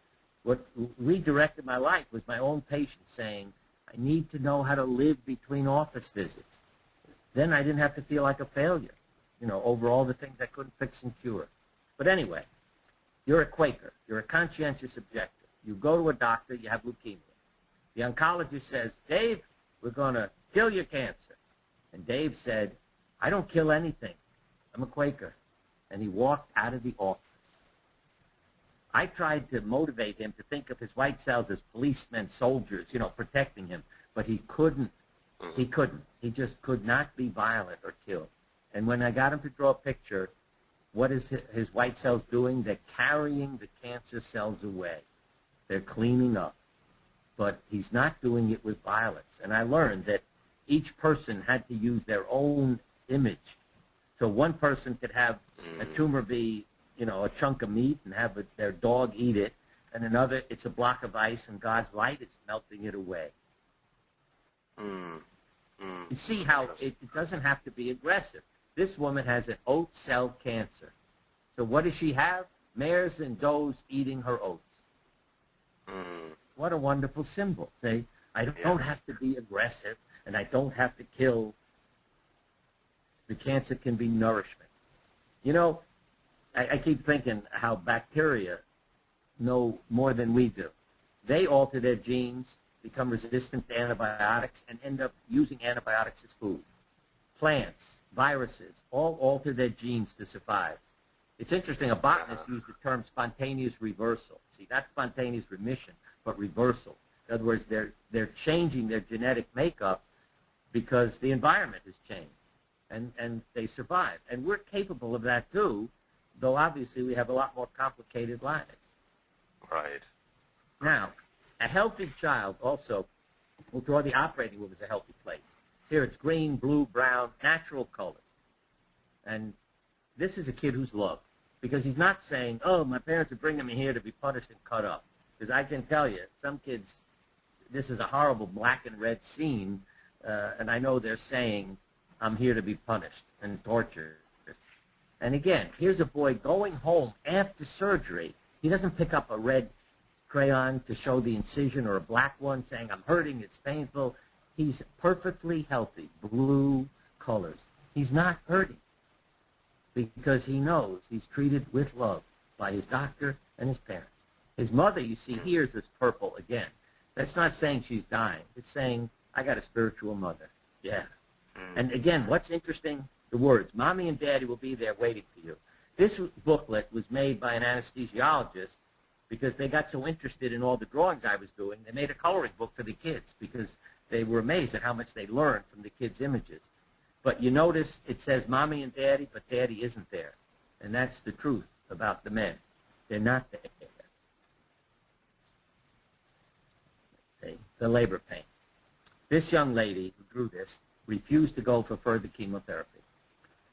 what redirected my life was my own patient saying, I need to know how to live between office visits. Then I didn't have to feel like a failure, over all the things I couldn't fix and cure. But anyway, you're a Quaker. You're a conscientious objector. You go to a doctor, you have leukemia. The oncologist says, Dave, we're going to kill your cancer. And Dave said, I don't kill anything. I'm a Quaker. And he walked out of the office. I tried to motivate him to think of his white cells as policemen, soldiers, protecting him. But he couldn't. He couldn't. He just could not be violent or kill. And when I got him to draw a picture, what is his white cells doing? They're carrying the cancer cells away. They're cleaning up. But he's not doing it with violence. And I learned that each person had to use their own image. So one person could have a tumor be, a chunk of meat and have their dog eat it, and another, it's a block of ice and God's light is melting it away. You see how it doesn't have to be aggressive. This woman has an oat cell cancer. So what does she have? Mares and does eating her oats. What a wonderful symbol. Say, I don't have to be aggressive, and I don't have to kill. The cancer can be nourishment. I keep thinking how bacteria know more than we do. They alter their genes, become resistant to antibiotics, and end up using antibiotics as food. Plants, viruses, all alter their genes to survive. It's interesting, a botanist used the term spontaneous reversal. See, not spontaneous remission, but reversal. In other words, they're changing their genetic makeup because the environment has changed, and they survive. And we're capable of that too, though obviously we have a lot more complicated lives. Right. Now, a healthy child also will draw the operating room as a healthy place. Here it's green, blue, brown, natural colors. And this is a kid who's loved, because he's not saying, oh, my parents are bringing me here to be punished and cut up. Because I can tell you, some kids, this is a horrible black and red scene, and I know they're saying, I'm here to be punished and tortured. And again, here's a boy going home after surgery. He doesn't pick up a red crayon to show the incision or a black one saying, I'm hurting, it's painful. He's perfectly healthy, blue colors. He's not hurting because he knows he's treated with love by his doctor and his parents. His mother, you see, here is this purple again. That's not saying she's dying. It's saying, I got a spiritual mother. Yeah. And again, what's interesting? The words, Mommy and Daddy will be there waiting for you. This booklet was made by an anesthesiologist because they got so interested in all the drawings I was doing, they made a coloring book for the kids because they were amazed at how much they learned from the kids' images. But you notice it says Mommy and Daddy, but Daddy isn't there. And that's the truth about the men. They're not there. See, the labor pain. This young lady who drew this refused to go for further chemotherapy.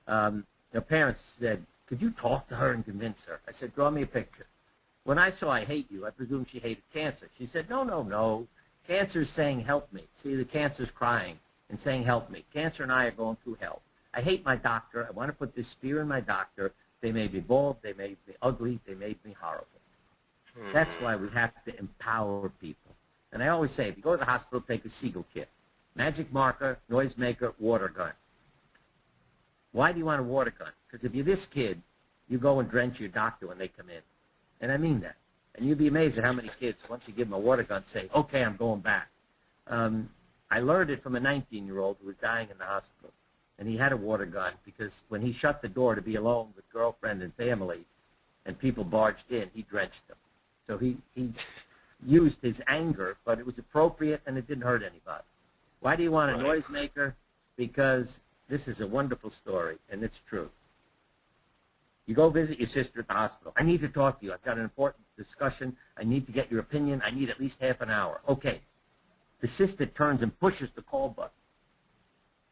Their parents said, could you talk to her and convince her? I said, draw me a picture. When I saw I hate you, I presumed she hated cancer. She said, no, no, no. Cancer's saying help me. See, the cancer's crying and saying help me. Cancer and I are going through hell. I hate my doctor. I want to put this spear in my doctor. They made me bald. They made me ugly. They made me horrible. That's why we have to empower people. And I always say, if you go to the hospital, take a Siegel kit. Magic marker, noisemaker, water gun. Why do you want a water gun? Because if you're this kid, you go and drench your doctor when they come in. And I mean that. And you'd be amazed at how many kids, once you give them a water gun, say, okay, I'm going back. I learned it from a 19-year-old who was dying in the hospital. And he had a water gun because when he shut the door to be alone with girlfriend and family and people barged in, he drenched them. So he used his anger, but it was appropriate and it didn't hurt anybody. Why do you want a noisemaker? Because this is a wonderful story, and it's true. You go visit your sister at the hospital. I need to talk to you. I've got an important discussion. I need to get your opinion. I need at least half an hour. Okay. The sister turns and pushes the call button.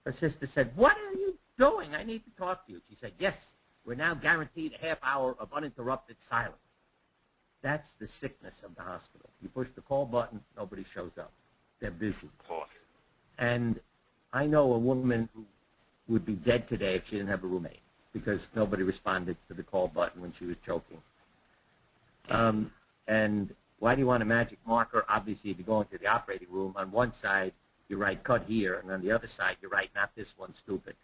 Her sister said, what are you doing? I need to talk to you. She said, yes, we're now guaranteed a half hour of uninterrupted silence. That's the sickness of the hospital. You push the call button, nobody shows up. They're busy. And I know a woman who would be dead today if she didn't have a roommate because nobody responded to the call button when she was choking. And why do you want a magic marker? Obviously, if you go into the operating room, on one side, you write cut here, and on the other side, you write not this one, stupid.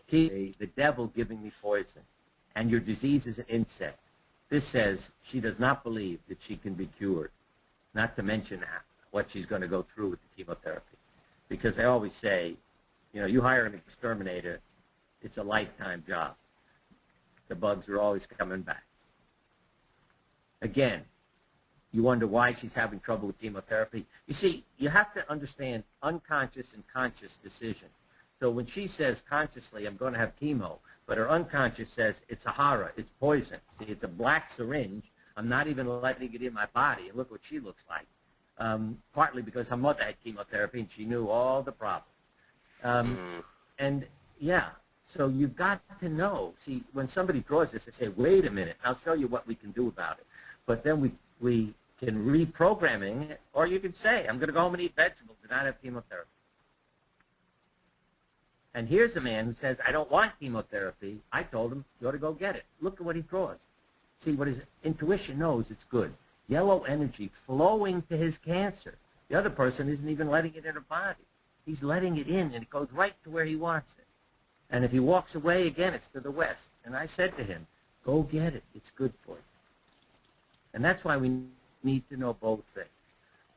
The devil giving me poison, and your disease is an insect. This says she does not believe that she can be cured, not to mention what she's going to go through with the chemotherapy. Because I always say, you know, you hire an exterminator, it's a lifetime job. The bugs are always coming back. Again, you wonder why she's having trouble with chemotherapy. You see, you have to understand unconscious and conscious decision. So when she says consciously, I'm going to have chemo, but her unconscious says it's a horror, it's poison. See, it's a black syringe. I'm not even letting it in my body. And look what she looks like. Partly because her mother had chemotherapy and she knew all the problems. And, yeah, so you've got to know. See, when somebody draws this, they say, wait a minute, I'll show you what we can do about it. But then we can reprogramming it, or you can say, I'm going to go home and eat vegetables and not have chemotherapy. And here's a man who says, I don't want chemotherapy. I told him, you ought to go get it. Look at what he draws. See, what his intuition knows, it's good. Yellow energy flowing to his cancer. The other person isn't even letting it in her body. He's letting it in, and it goes right to where he wants it. And if he walks away again, it's to the west. And I said to him, go get it. It's good for you. And that's why we need to know both things.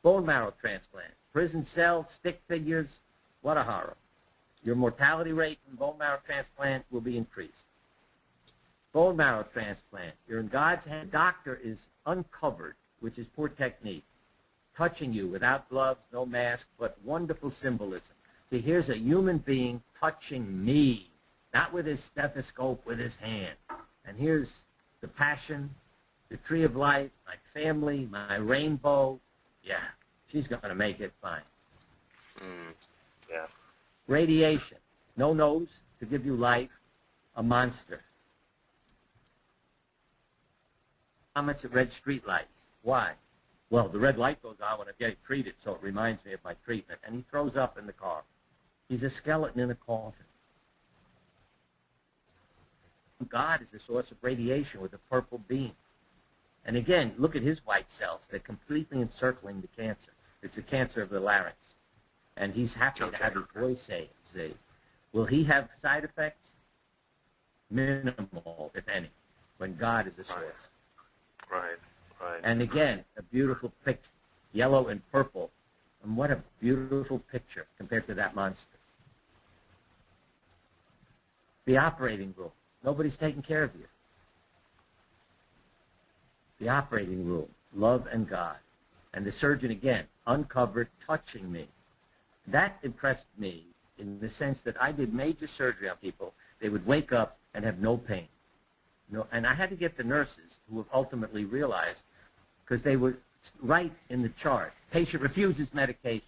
Bone marrow transplant, prison cell, stick figures, what a horror. Your mortality rate from bone marrow transplant will be increased. Bone marrow transplant, you're in God's hand. Doctor is uncovered, which is poor technique, touching you without gloves, no mask, but wonderful symbolism. See, here's a human being touching me, not with his stethoscope, with his hand. And here's the passion, the tree of life, my family, my rainbow. Yeah, she's going to make it fine. Yeah. Radiation, no nose to give you life, a monster. Comments at red street lights. Why? Well, the red light goes on when I'm getting treated, so it reminds me of my treatment. And he throws up in the car. He's a skeleton in a coffin. God is the source of radiation with a purple beam. And again, look at his white cells. They're completely encircling the cancer. It's the cancer of the larynx. And he's happy to have his voice say, will he have side effects? Minimal, if any, when God is the source. Right. And again, a beautiful picture, yellow and purple. And what a beautiful picture compared to that monster. The operating room. Nobody's taking care of you. The operating room, love and God. And the surgeon, again, uncovered, touching me. That impressed me in the sense that I did major surgery on people. They would wake up and have no pain. No, and I had to get the nurses who have ultimately realized, because they were right in the chart, patient refuses medication.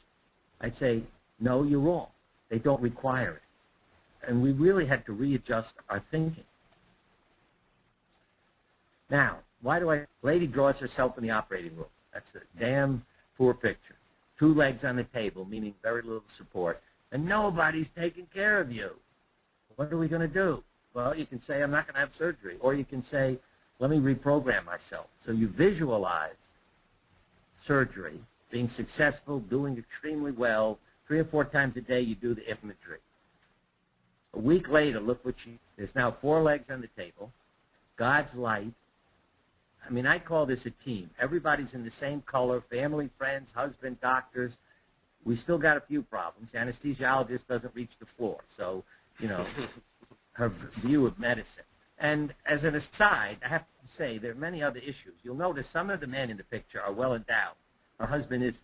I'd say, no, you're wrong. They don't require it. And we really had to readjust our thinking. Now, lady draws herself in the operating room. That's a damn poor picture. 2 legs on the table, meaning very little support, and nobody's taking care of you. What are we going to do? Well, you can say, I'm not going to have surgery. Or you can say, let me reprogram myself. So you visualize surgery, being successful, doing extremely well. 3 or 4 times a day you do the imagery. A week later, look what there's now 4 legs on the table, God's light. I mean, I call this a team. Everybody's in the same color, family, friends, husband, doctors. We still got a few problems. The anesthesiologist doesn't reach the floor. So, you know, her view of medicine. And as an aside, I have to say there are many other issues. You'll notice some of the men in the picture are well endowed. Her husband is.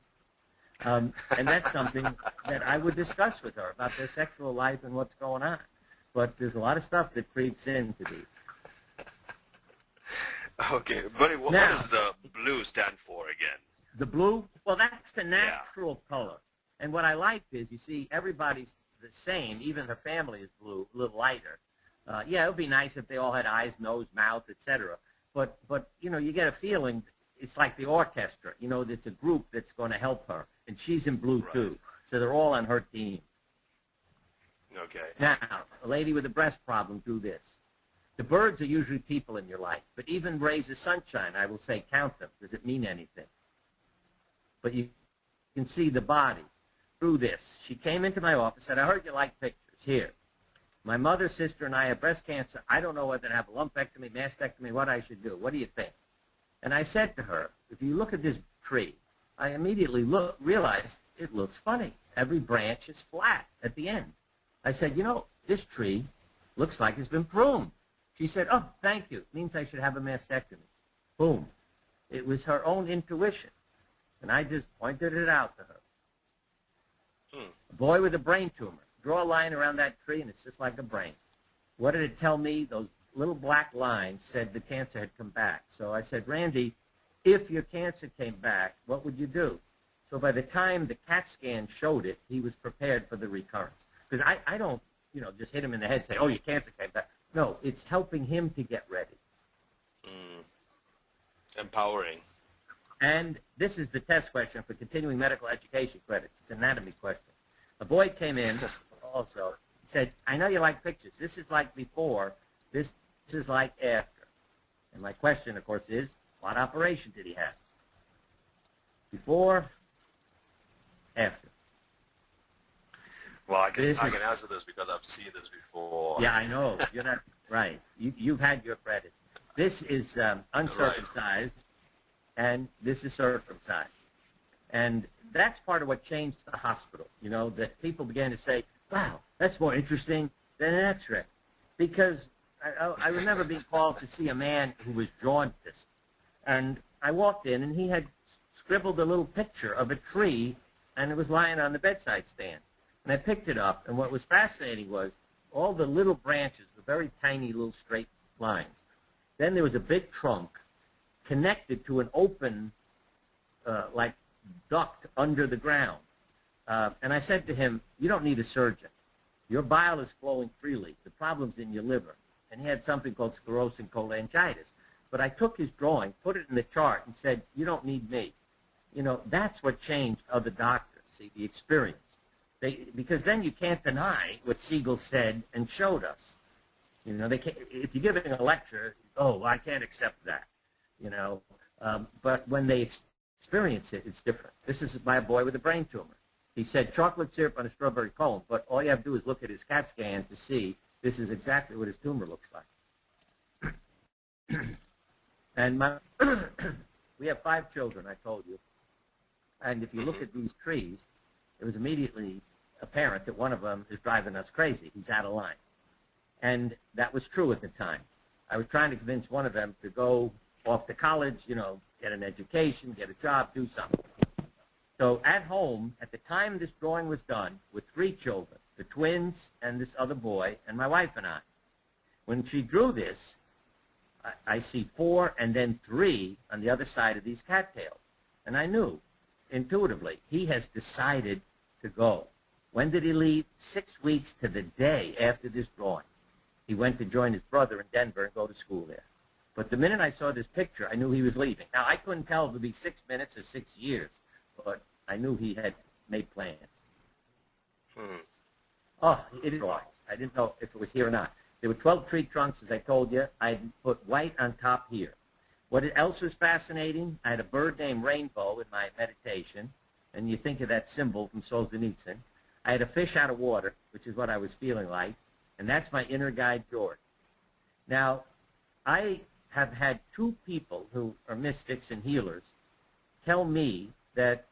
And that's something that I would discuss with her about their sexual life and what's going on. But there's a lot of stuff that creeps into these. Okay, buddy, what does the blue stand for again? The blue? Well, that's the natural color. And what I like is, you see, everybody's the same. Even her family is blue, a little lighter. Yeah, it would be nice if they all had eyes, nose, mouth, etc. But you know, you get a feeling it's like the orchestra. You know, it's a group that's going to help her. And she's in blue, too. So they're all on her team. Okay. Now, a lady with a breast problem drew this. The birds are usually people in your life. But even rays of sunshine, I will say, count them. Does it mean anything? But you can see the body through this. She came into my office and said, I heard you like pictures. Here. My mother, sister, and I have breast cancer. I don't know whether to have a lumpectomy, mastectomy, what I should do. What do you think? And I said to her, if you look at this tree, I immediately realized it looks funny. Every branch is flat at the end. I said, you know, this tree looks like it's been pruned. She said, oh, thank you. It means I should have a mastectomy. Boom. It was her own intuition. And I just pointed it out to her. A boy with a brain tumor. Draw a line around that tree, and it's just like a brain. What did it tell me? Those little black lines said the cancer had come back. So I said, Randy, if your cancer came back, what would you do? So by the time the CAT scan showed it, he was prepared for the recurrence. Because I don't, you know, just hit him in the head and say, oh, your cancer came back. No, it's helping him to get ready. Empowering. And this is the test question for continuing medical education credits. It's an anatomy question. A boy came in also, said, I know you like pictures. This is like before. This is like after. And my question, of course, is, what operation did he have? Before, after. Well, I can answer this because I've seen this before. Yeah, I know. You're not right. You've had your credits. This is uncircumcised, and this is circumcised. And that's part of what changed the hospital, you know, that people began to say, wow, that's more interesting than an X-ray. Because I remember being called to see a man who was jaundiced. And I walked in, and he had scribbled a little picture of a tree, and it was lying on the bedside stand. And I picked it up, and what was fascinating was all the little branches were very tiny little straight lines. Then there was a big trunk connected to an open, like, duct under the ground. And I said to him, you don't need a surgeon. Your bile is flowing freely. The problem's in your liver. And he had something called sclerosing cholangitis. But I took his drawing, put it in the chart, and said, you don't need me. You know, that's what changed other doctors, see, the experience. Because then you can't deny what Siegel said and showed us. You know, if you're giving a lecture, oh, I can't accept that. You know, but when they experience it, it's different. This is by a boy with a brain tumor. He said chocolate syrup on a strawberry cone, but all you have to do is look at his CAT scan to see this is exactly what his tumor looks like. And we have 5 children, I told you. And if you look at these trees, it was immediately apparent that one of them is driving us crazy. He's out of line. And that was true at the time. I was trying to convince one of them to go off to college, you know, get an education, get a job, do something. So at home, at the time this drawing was done, with 3 children, the twins and this other boy, and my wife and I. When she drew this, I see 4 and then 3 on the other side of these cattails. And I knew, intuitively, he has decided to go. When did he leave? 6 weeks to the day after this drawing. He went to join his brother in Denver and go to school there. But the minute I saw this picture, I knew he was leaving. Now, I couldn't tell if it would be 6 minutes or 6 years, but I knew he had made plans. Oh, it is wrong. I didn't know if it was here or not. There were 12 tree trunks, as I told you. I put white on top here. What else was fascinating? I had a bird named Rainbow in my meditation, and you think of that symbol from Solzhenitsyn. I had a fish out of water, which is what I was feeling like, and that's my inner guide, George. Now, I have had 2 people who are mystics and healers tell me that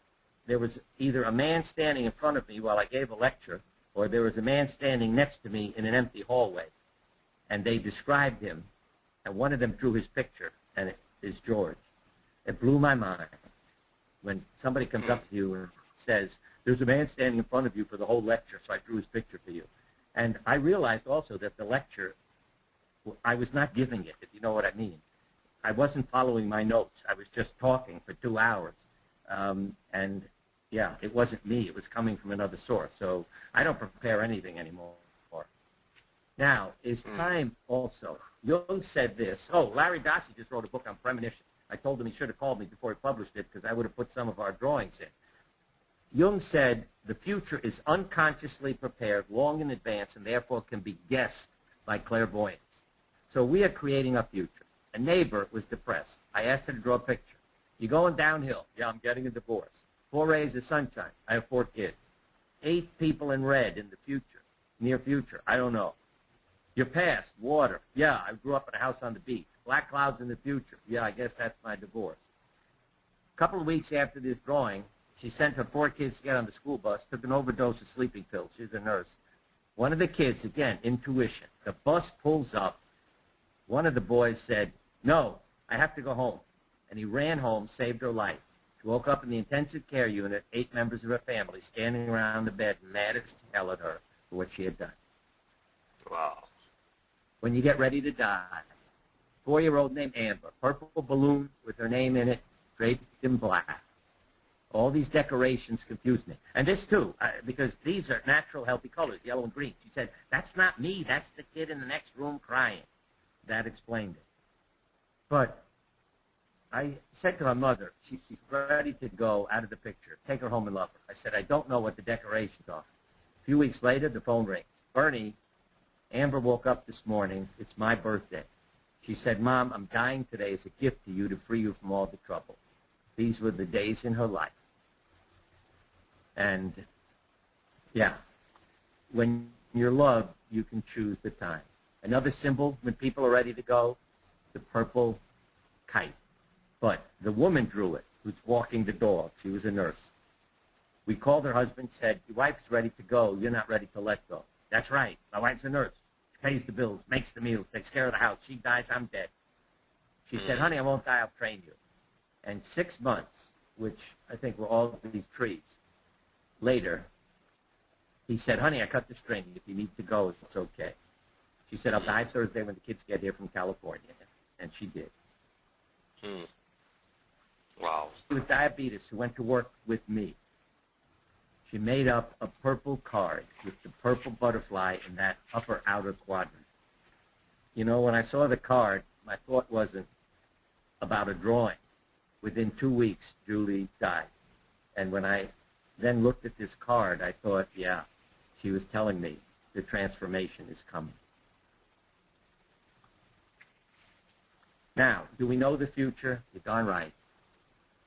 there was either a man standing in front of me while I gave a lecture, or there was a man standing next to me in an empty hallway. And they described him, and one of them drew his picture, and it is George. It blew my mind. When somebody comes up to you and says, there's a man standing in front of you for the whole lecture, so I drew his picture for you. And I realized also that the lecture, I was not giving it, if you know what I mean. I wasn't following my notes. I was just talking for 2 hours. And, yeah, it wasn't me. It was coming from another source. So I don't prepare anything anymore. Now, is time also. Jung said this. Oh, Larry Dossey just wrote a book on premonitions. I told him he should have called me before he published it because I would have put some of our drawings in. Jung said the future is unconsciously prepared long in advance and therefore can be guessed by clairvoyance. So we are creating a future. A neighbor was depressed. I asked her to draw a picture. You're going downhill. Yeah, I'm getting a divorce. 4 rays of sunshine. I have 4 kids. 8 people in red in the future, near future. I don't know. Your past, water. Yeah, I grew up in a house on the beach. Black clouds in the future. Yeah, I guess that's my divorce. A couple of weeks after this drawing, she sent her 4 kids to get on the school bus, took an overdose of sleeping pills. She's a nurse. One of the kids, again, intuition. The bus pulls up. One of the boys said, no, I have to go home. And he ran home, saved her life. She woke up in the intensive care unit, 8 members of her family standing around the bed, mad as hell at her for what she had done. Wow. When you get ready to die, 4-year-old named Amber, purple balloon with her name in it, draped in black. All these decorations confuse me. And this, too, because these are natural, healthy colors, yellow and green. She said, that's not me. That's the kid in the next room crying. That explained it. But I said to her mother, she's ready to go out of the picture. Take her home and love her. I said, I don't know what the decorations are. A few weeks later, the phone rings. Bernie, Amber woke up this morning. It's my birthday. She said, Mom, I'm dying today as a gift to you to free you from all the trouble. These were the days in her life. And, yeah, when you're loved, you can choose the time. Another symbol, when people are ready to go, the purple kite. But the woman drew it, who's walking the dog. She was a nurse. We called her husband, said, your wife's ready to go. You're not ready to let go. That's right. My wife's a nurse. She pays the bills, makes the meals, takes care of the house. She dies, I'm dead. She said, honey, I won't die. I'll train you. And 6 months, which I think were all these trees, later, he said, honey, I cut the string. If you need to go, it's okay. She said, I'll die Thursday when the kids get here from California. And she did. Wow. With diabetes, who went to work with me. She made up a purple card with the purple butterfly in that upper outer quadrant. You know, when I saw the card, my thought wasn't about a drawing. Within 2 weeks, Julie died. And when I then looked at this card, I thought, yeah, she was telling me the transformation is coming. Now, do we know the future? You're darn right.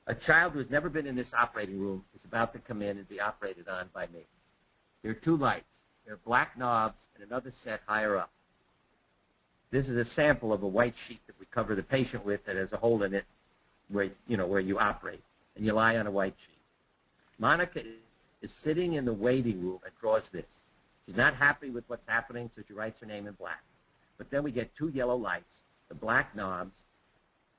A child who has never been in this operating room is about to come in and be operated on by me. There are 2 lights. There are black knobs and another set higher up. This is a sample of a white sheet that we cover the patient with that has a hole in it where you operate, and you lie on a white sheet. Monica is sitting in the waiting room and draws this. She's not happy with what's happening, so she writes her name in black. But then we get 2 yellow lights, the black knobs,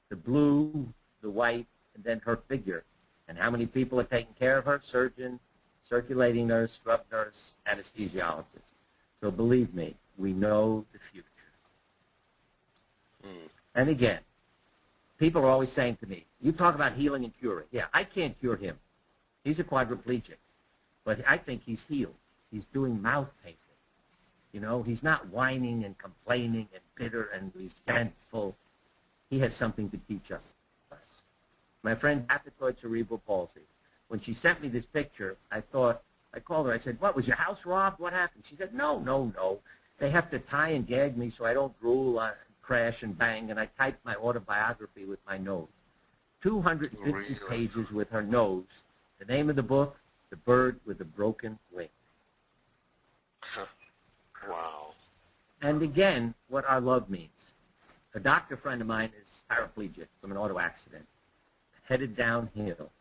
the blue, the white, and then her figure. And how many people are taking care of her? Surgeon, circulating nurse, scrub nurse, anesthesiologist. So believe me, we know the future. And again, people are always saying to me, you talk about healing and curing. Yeah, I can't cure him. He's a quadriplegic. But I think he's healed. He's doing mouth painting. You know, he's not whining and complaining and bitter and resentful. He has something to teach us. My friend Apatoid cerebral palsy. When she sent me this picture, I called her. I said, what, was your house robbed? What happened? She said, no. They have to tie and gag me so I don't drool, crash, and bang, and I typed my autobiography with my nose. 250 pages with her nose. The name of the book, The Bird with a Broken Wing. Wow. And again, what our love means. A doctor friend of mine is paraplegic from an auto accident, headed downhill.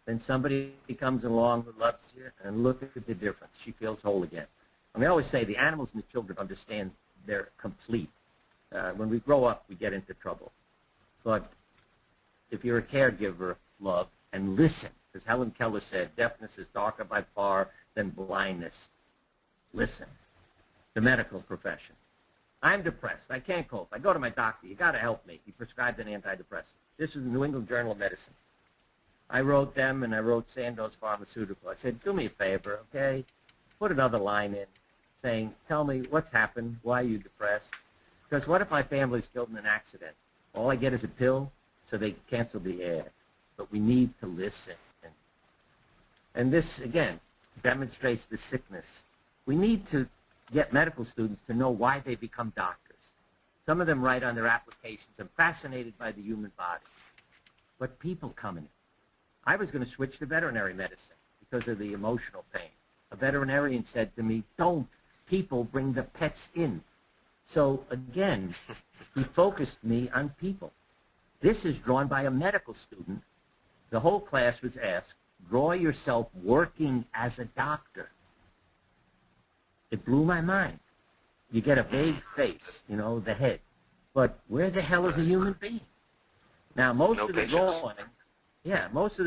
Then somebody comes along who loves you, and look at the difference. She feels whole again. And we always say the animals and the children understand they're complete. When we grow up, we get into trouble. But if you're a caregiver, love, and listen As Helen Keller said, deafness is darker by far than blindness. Listen, the medical profession. I'm depressed. I can't cope. I go to my doctor. You got to help me. He prescribed an antidepressant. This was the New England Journal of Medicine. I wrote them, and I wrote Sandoz Pharmaceutical. I said, do me a favor, okay? Put another line in saying, tell me what's happened. Why are you depressed? Because what if my family's killed in an accident? All I get is a pill, so they cancel the ad. But we need to listen. And this, again, demonstrates the sickness. We need to get medical students to know why they become doctors. Some of them write on their applications, I'm fascinated by the human body. But people come in it. I was going to switch to veterinary medicine because of the emotional pain. A veterinarian said to me, don't. People bring the pets in. So, again, he focused me on people. This is drawn by a medical student. The whole class was asked, draw yourself working as a doctor. It blew my mind. You get a vague face, you know, the head. But where the hell is a human being? Now, most of the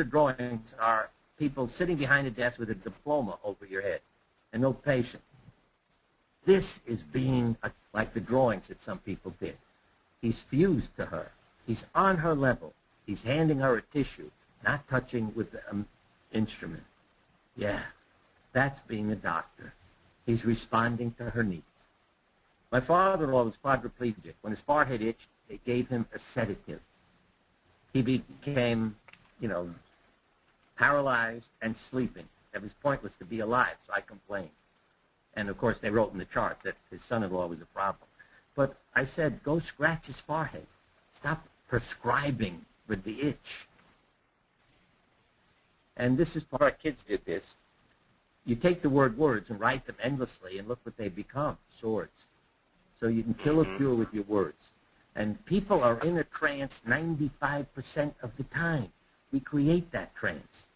drawings are people sitting behind a desk with a diploma over your head and no patient. This is being like the drawings that some people did. He's fused to her. He's on her level. He's handing her a tissue, not touching with an instrument. Yeah, that's being a doctor. He's responding to her needs. My father-in-law was quadriplegic. When his forehead itched, they gave him a sedative. He became, paralyzed and sleeping. His point was to be alive, so I complained. And, of course, they wrote in the chart that his son-in-law was a problem. But I said, go scratch his forehead. Stop prescribing with the itch. And this is part, our kids did this. You take the word words and write them endlessly, and look what they become, swords. So you can kill a cure with your words. And people are in a trance 95% of the time. We create that trance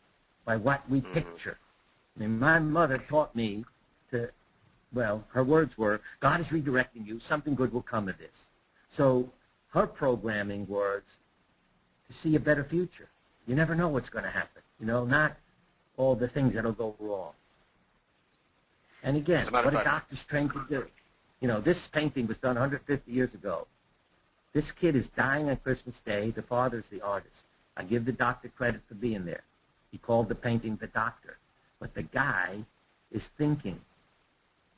by what we picture. I mean, my mother taught me to, her words were, God is redirecting you. Something good will come of this. So her programming was to see a better future. You never know what's going to happen. Not all the things that will go wrong. And again, what a doctor's trained to do. This painting was done 150 years ago. This kid is dying on Christmas Day. The father's the artist. I give the doctor credit for being there. He called the painting The Doctor. But the guy is thinking,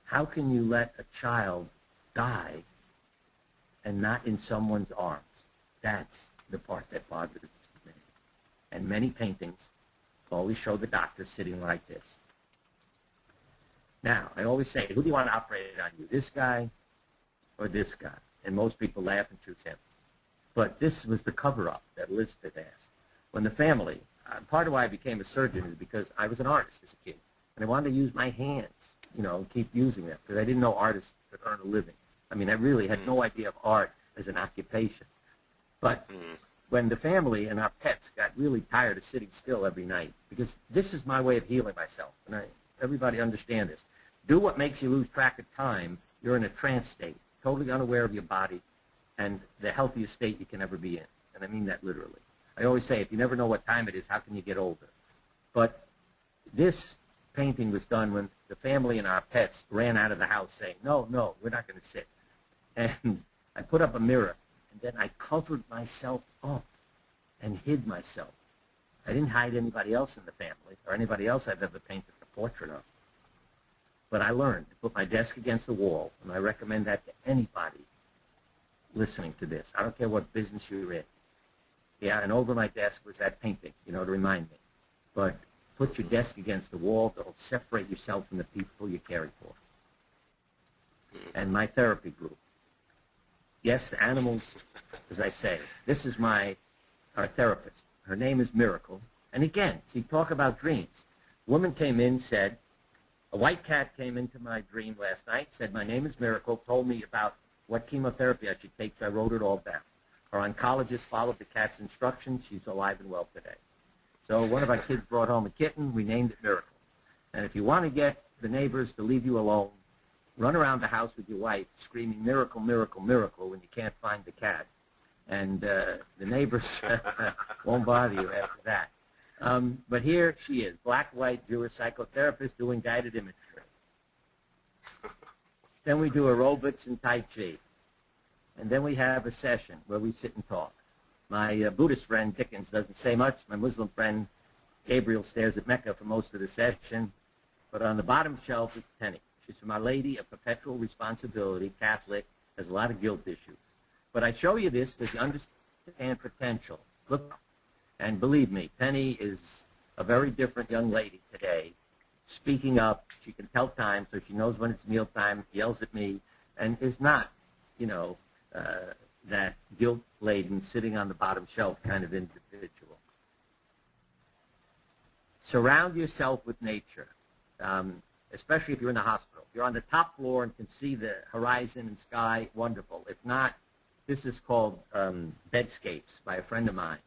how can you let a child die and not in someone's arms? That's the part that bothers me. And many paintings always show the doctor sitting like this. Now, I always say, who do you want to operate on you, this guy or this guy? And most people laugh and choose him. But this was the cover-up that Elizabeth asked. When the family, part of why I became a surgeon is because I was an artist as a kid. And I wanted to use my hands, keep using them, because I didn't know artists could earn a living. I mean, I really had no idea of art as an occupation. But when the family and our pets got really tired of sitting still every night, because this is my way of healing myself, and everybody understand this. Do what makes you lose track of time. You're in a trance state, totally unaware of your body, and the healthiest state you can ever be in. And I mean that literally. I always say, if you never know what time it is, how can you get older? But this painting was done when the family and our pets ran out of the house saying, no, we're not going to sit. And I put up a mirror, and then I covered myself up and hid myself. I didn't hide anybody else in the family or anybody else I've ever painted a portrait of. But I learned to put my desk against the wall, and I recommend that to anybody listening to this. I don't care what business you're in. Yeah, and over my desk was that painting, to remind me. But put your desk against the wall. Don't separate yourself from the people you're caring for. And my therapy group. Yes, the animals, as I say, this is our therapist. Her name is Miracle. And again, see, talk about dreams. A woman came in, said, a white cat came into my dream last night, said, my name is Miracle, told me about what chemotherapy I should take, so I wrote it all down. Her oncologist followed the cat's instructions. She's alive and well today. So one of our kids brought home a kitten. We named it Miracle. And if you want to get the neighbors to leave you alone, run around the house with your wife screaming, miracle, miracle, miracle, when you can't find the cat. And the neighbors won't bother you after that. But here she is, black-white Jewish psychotherapist doing guided imagery. Then we do aerobics and Tai Chi. And then we have a session where we sit and talk. My Buddhist friend, Dickens, doesn't say much. My Muslim friend, Gabriel, stares at Mecca for most of the session. But on the bottom shelf is Penny. She's from Our Lady of Perpetual Responsibility, Catholic, has a lot of guilt issues. But I show you this because you understand potential. Look, and believe me, Penny is a very different young lady today. Speaking up, she can tell time, so she knows when it's mealtime, yells at me, and is not, that guilt-laden, sitting on the bottom shelf kind of individual. Surround yourself with nature, especially if you're in the hospital. If you're on the top floor and can see the horizon and sky, wonderful. If not, this is called Bedscapes by a friend of mine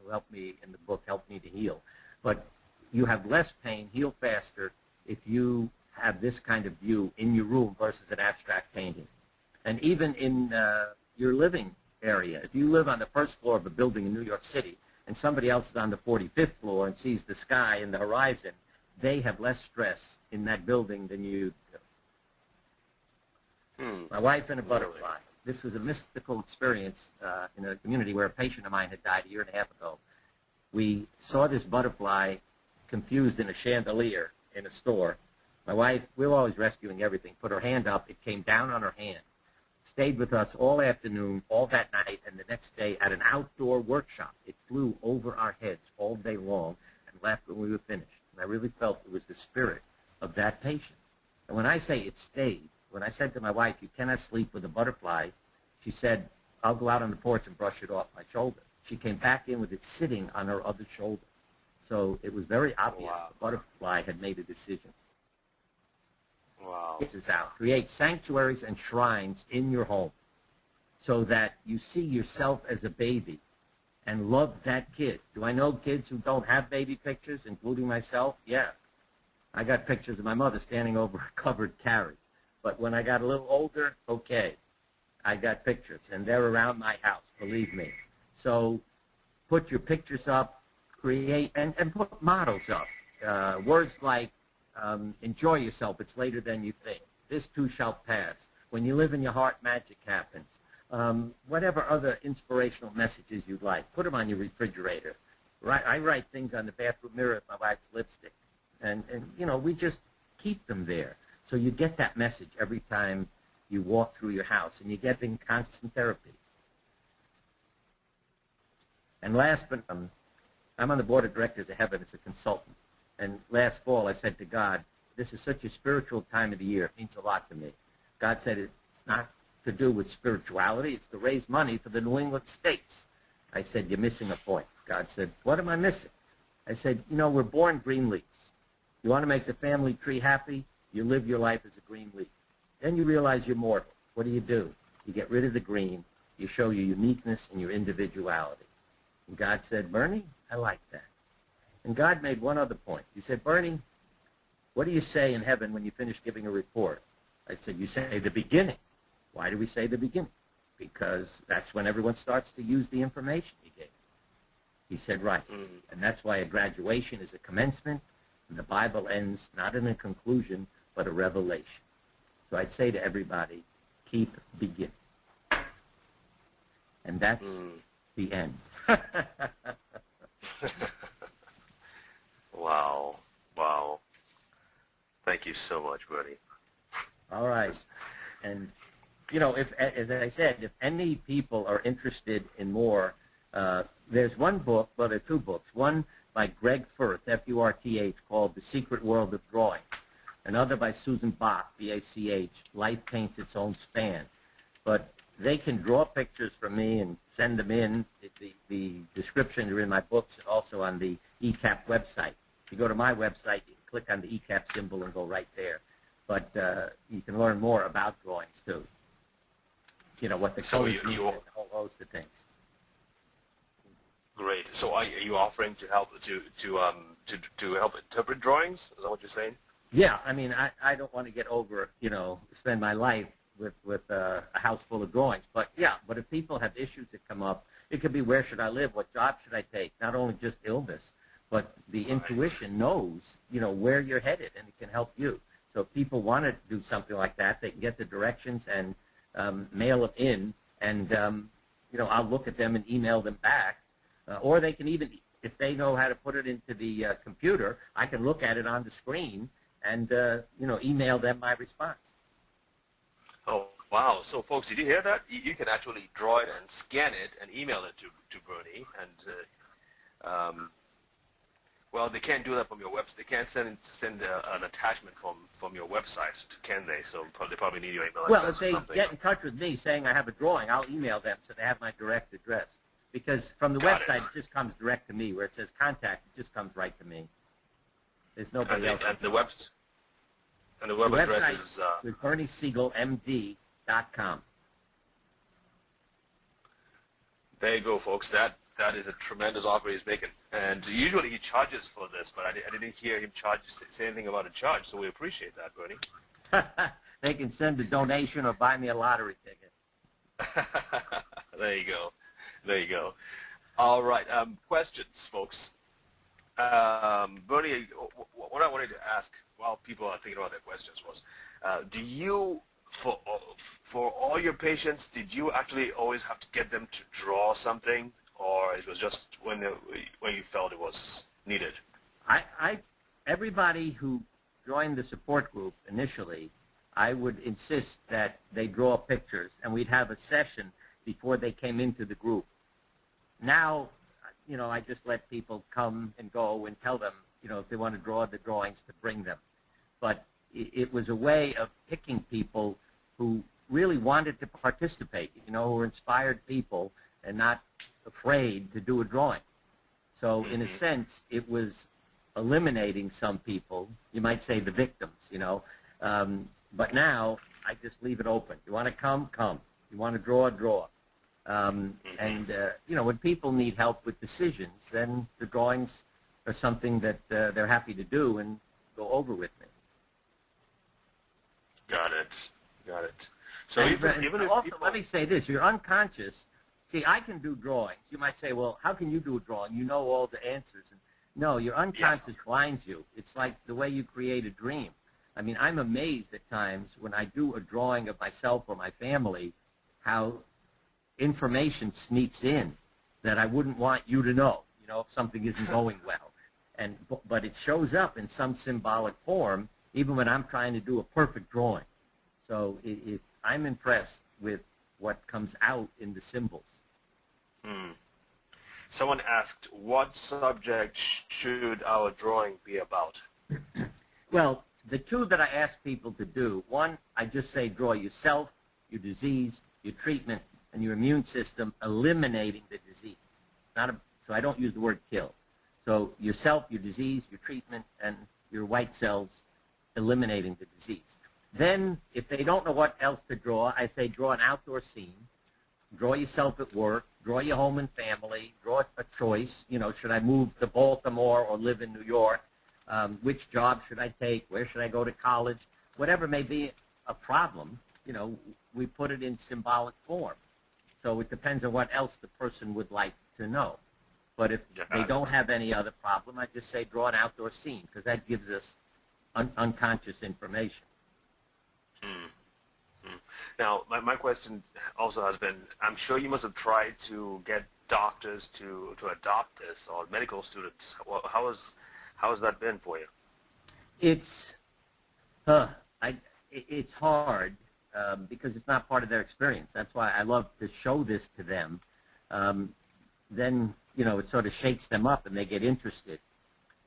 who helped me in the book, Help Me to Heal. But you have less pain, heal faster, if you have this kind of view in your room versus an abstract painting. And even in your living area, if you live on the first floor of a building in New York City and somebody else is on the 45th floor and sees the sky and the horizon, they have less stress in that building than you do. My wife and a butterfly. This was a mystical experience in a community where a patient of mine had died a year and a half ago. We saw this butterfly confused in a chandelier in a store. My wife, we were always rescuing everything, put her hand up. It came down on her hand, stayed with us all afternoon, all that night, and the next day at an outdoor workshop. It flew over our heads all day long and left when we were finished. And I really felt it was the spirit of that patient. And when I say it stayed, when I said to my wife, you cannot sleep with a butterfly, she said, I'll go out on the porch and brush it off my shoulder. She came back in with it sitting on her other shoulder. So it was very obvious the butterfly had made a decision. Wow. It is out. Create sanctuaries and shrines in your home so that you see yourself as a baby and love that kid. Do I know kids who don't have baby pictures, including myself? Yeah. I got pictures of my mother standing over a covered carriage. But when I got a little older, okay, I got pictures, and they're around my house, believe me. So put your pictures up, create, and put models up. Words like, enjoy yourself, it's later than you think. This too shall pass. When you live in your heart, magic happens. Whatever other inspirational messages you'd like, put them on your refrigerator. I write things on the bathroom mirror with my wife's lipstick. And we just keep them there. So you get that message every time you walk through your house, and you get in constant therapy. And last, but I'm on the board of directors of Heaven as a consultant. And last fall I said to God, this is such a spiritual time of the year. It means a lot to me. God said it's not to do with spirituality. It's to raise money for the New England states. I said, you're missing a point. God said, what am I missing? I said, we're born green leaves. You want to make the family tree happy? You live your life as a green leaf. Then you realize you're mortal. What do? You get rid of the green. You show your uniqueness and your individuality. And God said, Bernie, I like that. And God made one other point. He said, Bernie, what do you say in heaven when you finish giving a report? I said, you say the beginning. Why do we say the beginning? Because that's when everyone starts to use the information you gave. He said, right. And that's why a graduation is a commencement, and the Bible ends not in a conclusion, but a revelation. So I'd say to everybody, keep beginning. And that's the end. Wow. Wow. Thank you so much, Bernie. All right. And, if, as I said, if any people are interested in more, there's one book, well, there are two books. One by Greg Firth, F-U-R-T-H, called The Secret World of Drawing. Another by Susan Bach, B-A-C-H, Life Paints Its Own Span. But they can draw pictures from me and send them in. The descriptions are in my books and also on the ECAP website. If you go to my website, you can click on the ECAP symbol and go right there. But you can learn more about drawings, too. What the colors mean and a whole host of things. Great. So are you offering to help to help interpret drawings? Is that what you're saying? Yeah. I mean, I don't want to get over, spend my life with a house full of drawings. But, yeah, but if people have issues that come up, it could be where should I live, what job should I take, not only just illness, but the intuition knows, where you're headed, and it can help you. So if people want to do something like that, they can get the directions and mail them in, and I'll look at them and email them back. Or they can even, if they know how to put it into the computer, I can look at it on the screen and email them my response. Oh, wow. So, folks, did you hear that? You can actually draw it and scan it and email it to Bernie. And, well, they can't do that from your website. They can't send an attachment from your website, can they? So they probably need your email address. Well, if they get in touch with me saying I have a drawing, I'll email them so they have my direct address. Because from the website, it just comes direct to me. Where it says contact, it just comes right to me. There's nobody else. And the web address is with BernieSiegelMD.com. There you go, folks. That is a tremendous offer he's making. And usually he charges for this, but I didn't hear him say anything about a charge, so we appreciate that, Bernie. They can send a donation or buy me a lottery ticket. There you go. There you go. All right. Questions, folks. Bernie, what I wanted to ask while people are thinking about their questions was, do you, for all your patients, did you actually always have to get them to draw something, or it was just when you felt it was needed? Everybody who joined the support group initially, I would insist that they draw pictures, and we'd have a session before they came into the group. Now, I just let people come and go and tell them, if they want to draw the drawings, to bring them. But it was a way of picking people who really wanted to participate, who were inspired people and not afraid to do a drawing. So in a sense, it was eliminating some people, you might say the victims, but now I just leave it open. You want to come, come. You want to draw, draw. And when people need help with decisions, then the drawings are something that they're happy to do and go over with me. Got it. So and, even if also, people... let me say this. You're unconscious. See, I can do drawings. You might say, well, how can you do a drawing? You know all the answers. And no, your unconscious blinds you. It's like the way you create a dream. I mean, I'm amazed at times when I do a drawing of myself or my family, how information sneaks in that I wouldn't want you to know, if something isn't going well. But it shows up in some symbolic form, even when I'm trying to do a perfect drawing. So I'm impressed with what comes out in the symbols. Someone asked, what subject should our drawing be about? Well, the two that I ask people to do, one, I just say draw yourself, your disease, your treatment, and your immune system eliminating the disease. So I don't use the word kill. So yourself, your disease, your treatment, and your white cells eliminating the disease. Then, if they don't know what else to draw, I say draw an outdoor scene, draw yourself at work, draw your home and family, draw a choice. Should I move to Baltimore or live in New York? Which job should I take? Where should I go to college? Whatever may be a problem, we put it in symbolic form. So it depends on what else the person would like to know. But if they don't have any other problem, I just say draw an outdoor scene, because that gives us unconscious information. Now, my question also has been, I'm sure you must have tried to get doctors to adopt this, or medical students. Well, how has that been for you? It's hard because it's not part of their experience. That's why I love to show this to them. Then, it sort of shakes them up and they get interested.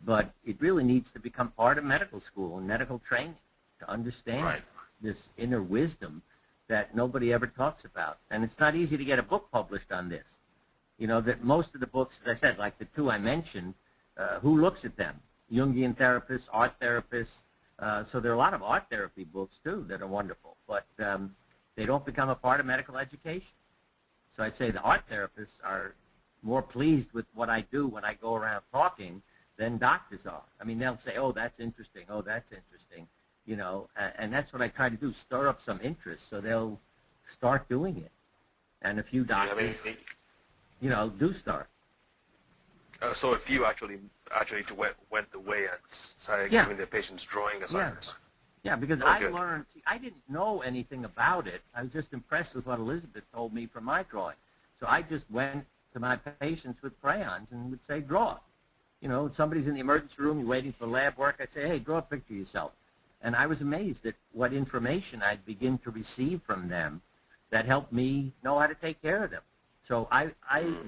But it really needs to become part of medical school and medical training to understand this inner wisdom that nobody ever talks about. And it's not easy to get a book published on this. That most of the books, as I said, like the two I mentioned, who looks at them? Jungian therapists, art therapists. So there are a lot of art therapy books, too, that are wonderful. But they don't become a part of medical education. So I'd say the art therapists are more pleased with what I do when I go around talking than doctors are. I mean, they'll say, oh, that's interesting. Oh, that's interesting. And that's what I try to do, stir up some interest so they'll start doing it. And a few doctors, do start. So a few actually went the way and started Yeah. giving their patients drawing assignments. Yeah, because Oh, I good. learned, see, I didn't know anything about it. I was just impressed with what Elizabeth told me from my drawing. So I just went to my patients with crayons and would say, draw. You know, somebody's in the emergency room, you're waiting for lab work. I'd say, hey, draw a picture of yourself. And I was amazed at what information I'd begin to receive from them that helped me know how to take care of them. So I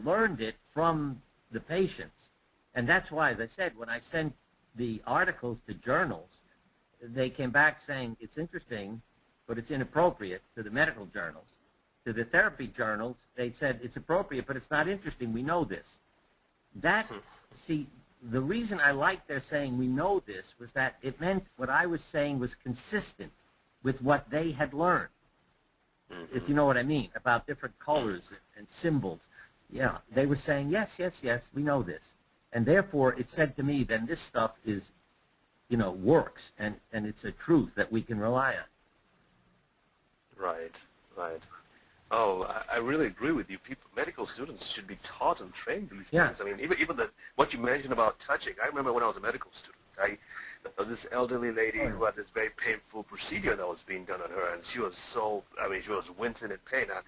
learned it from the patients. And that's why, as I said, when I sent the articles to journals, they came back saying it's interesting, but it's inappropriate to the medical journals. To the therapy journals, they said it's appropriate, but it's not interesting. We know this. See, the reason I liked their saying we know this was that it meant what I was saying was consistent with what they had learned. If you know what I mean, about different colors and symbols. Yeah, they were saying, yes, yes, yes, we know this. And therefore, it said to me, then this stuff is, you know, works, and it's a truth that we can rely on. Right, right. Oh, I really agree with you. Medical students should be taught and trained these Yeah. things. I mean, even what you mentioned about touching. I remember when I was a medical student, there was this elderly lady who had this very painful procedure that was being done on her, and she was she was wincing in pain. And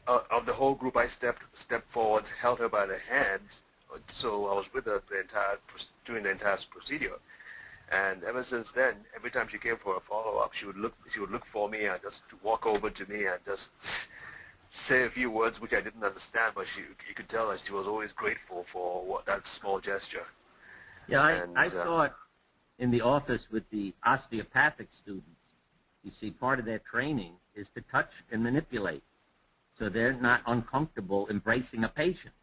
of the whole group, I stepped forward, held her by the hand, so I was with her during the entire procedure. And ever since then, every time she came for a follow-up, she would look for me and just walk over to me and just say a few words which I didn't understand, but you could tell that she was always grateful for that small gesture. Yeah, I saw it in the office with the osteopathic students. You see, part of their training is to touch and manipulate, so they're not uncomfortable embracing a patient.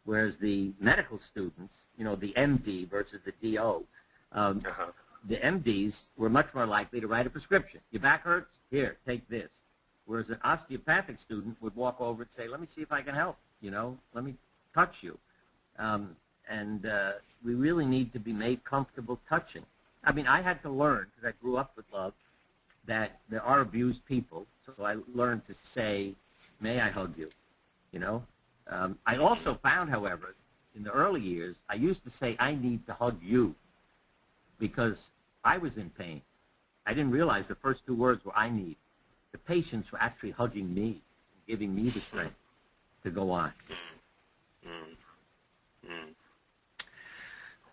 Whereas the medical students, you know, the MD versus the DO, the MDs were much more likely to write a prescription. Your back hurts? Here, take this. Whereas an osteopathic student would walk over and say, let me see if I can help, you know, let me touch you. We really need to be made comfortable touching. I mean, I had to learn, because I grew up with love, that there are abused people. So I learned to say, may I hug you, you know? I also found, however, in the early years, I used to say, I need to hug you, because I was in pain. I didn't realize the first two words were I need. The patients were actually hugging me, giving me the strength to go on.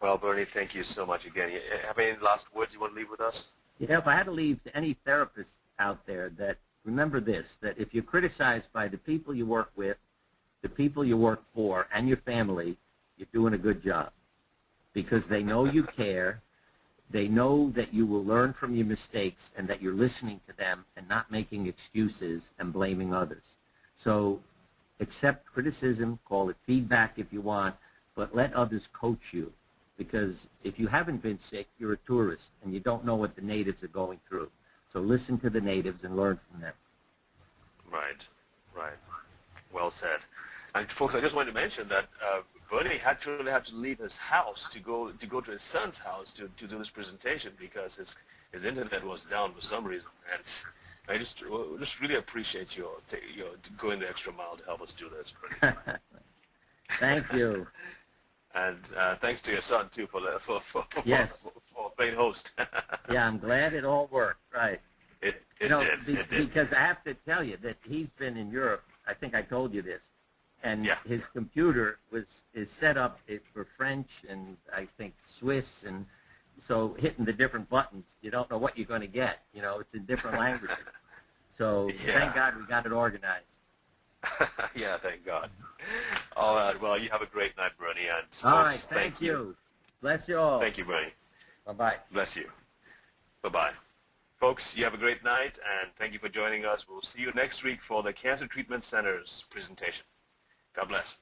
Well, Bernie, thank you so much again. Have any last words you want to leave with us? Yeah, if I had to leave to any therapists out there, that remember this, that if you're criticized by the people you work with, the people you work for, and your family, you're doing a good job, because they know you care. They know that you will learn from your mistakes and that you're listening to them and not making excuses and blaming others. So accept criticism, call it feedback if you want, but let others coach you. Because if you haven't been sick, you're a tourist and you don't know what the natives are going through. So listen to the natives and learn from them. Right, right. Well said. And folks, I just wanted to mention that Bernie actually had to leave his house to go to his son's house to do this presentation because his internet was down for some reason. And I just really appreciate your going the extra mile to help us do this, Bernie. Thank you. And thanks to your son too for Yes. for playing host. Yeah, I'm glad it all worked. Right. It It did. Because I have to tell you that he's been in Europe. I think I told you this. And Yeah. his computer is set up for French and I think Swiss, and so hitting the different buttons, you don't know what you're going to get. You know, it's in different languages. So Yeah. thank God we got it organized. Yeah, thank God. All right. Well, you have a great night, Bernie. And All right, folks, thank you. Bless you all. Thank you, Bernie. Bye-bye. Bless you. Bye-bye. Folks, you have a great night, and thank you for joining us. We'll see you next week for the Cancer Treatment Center's presentation. God bless.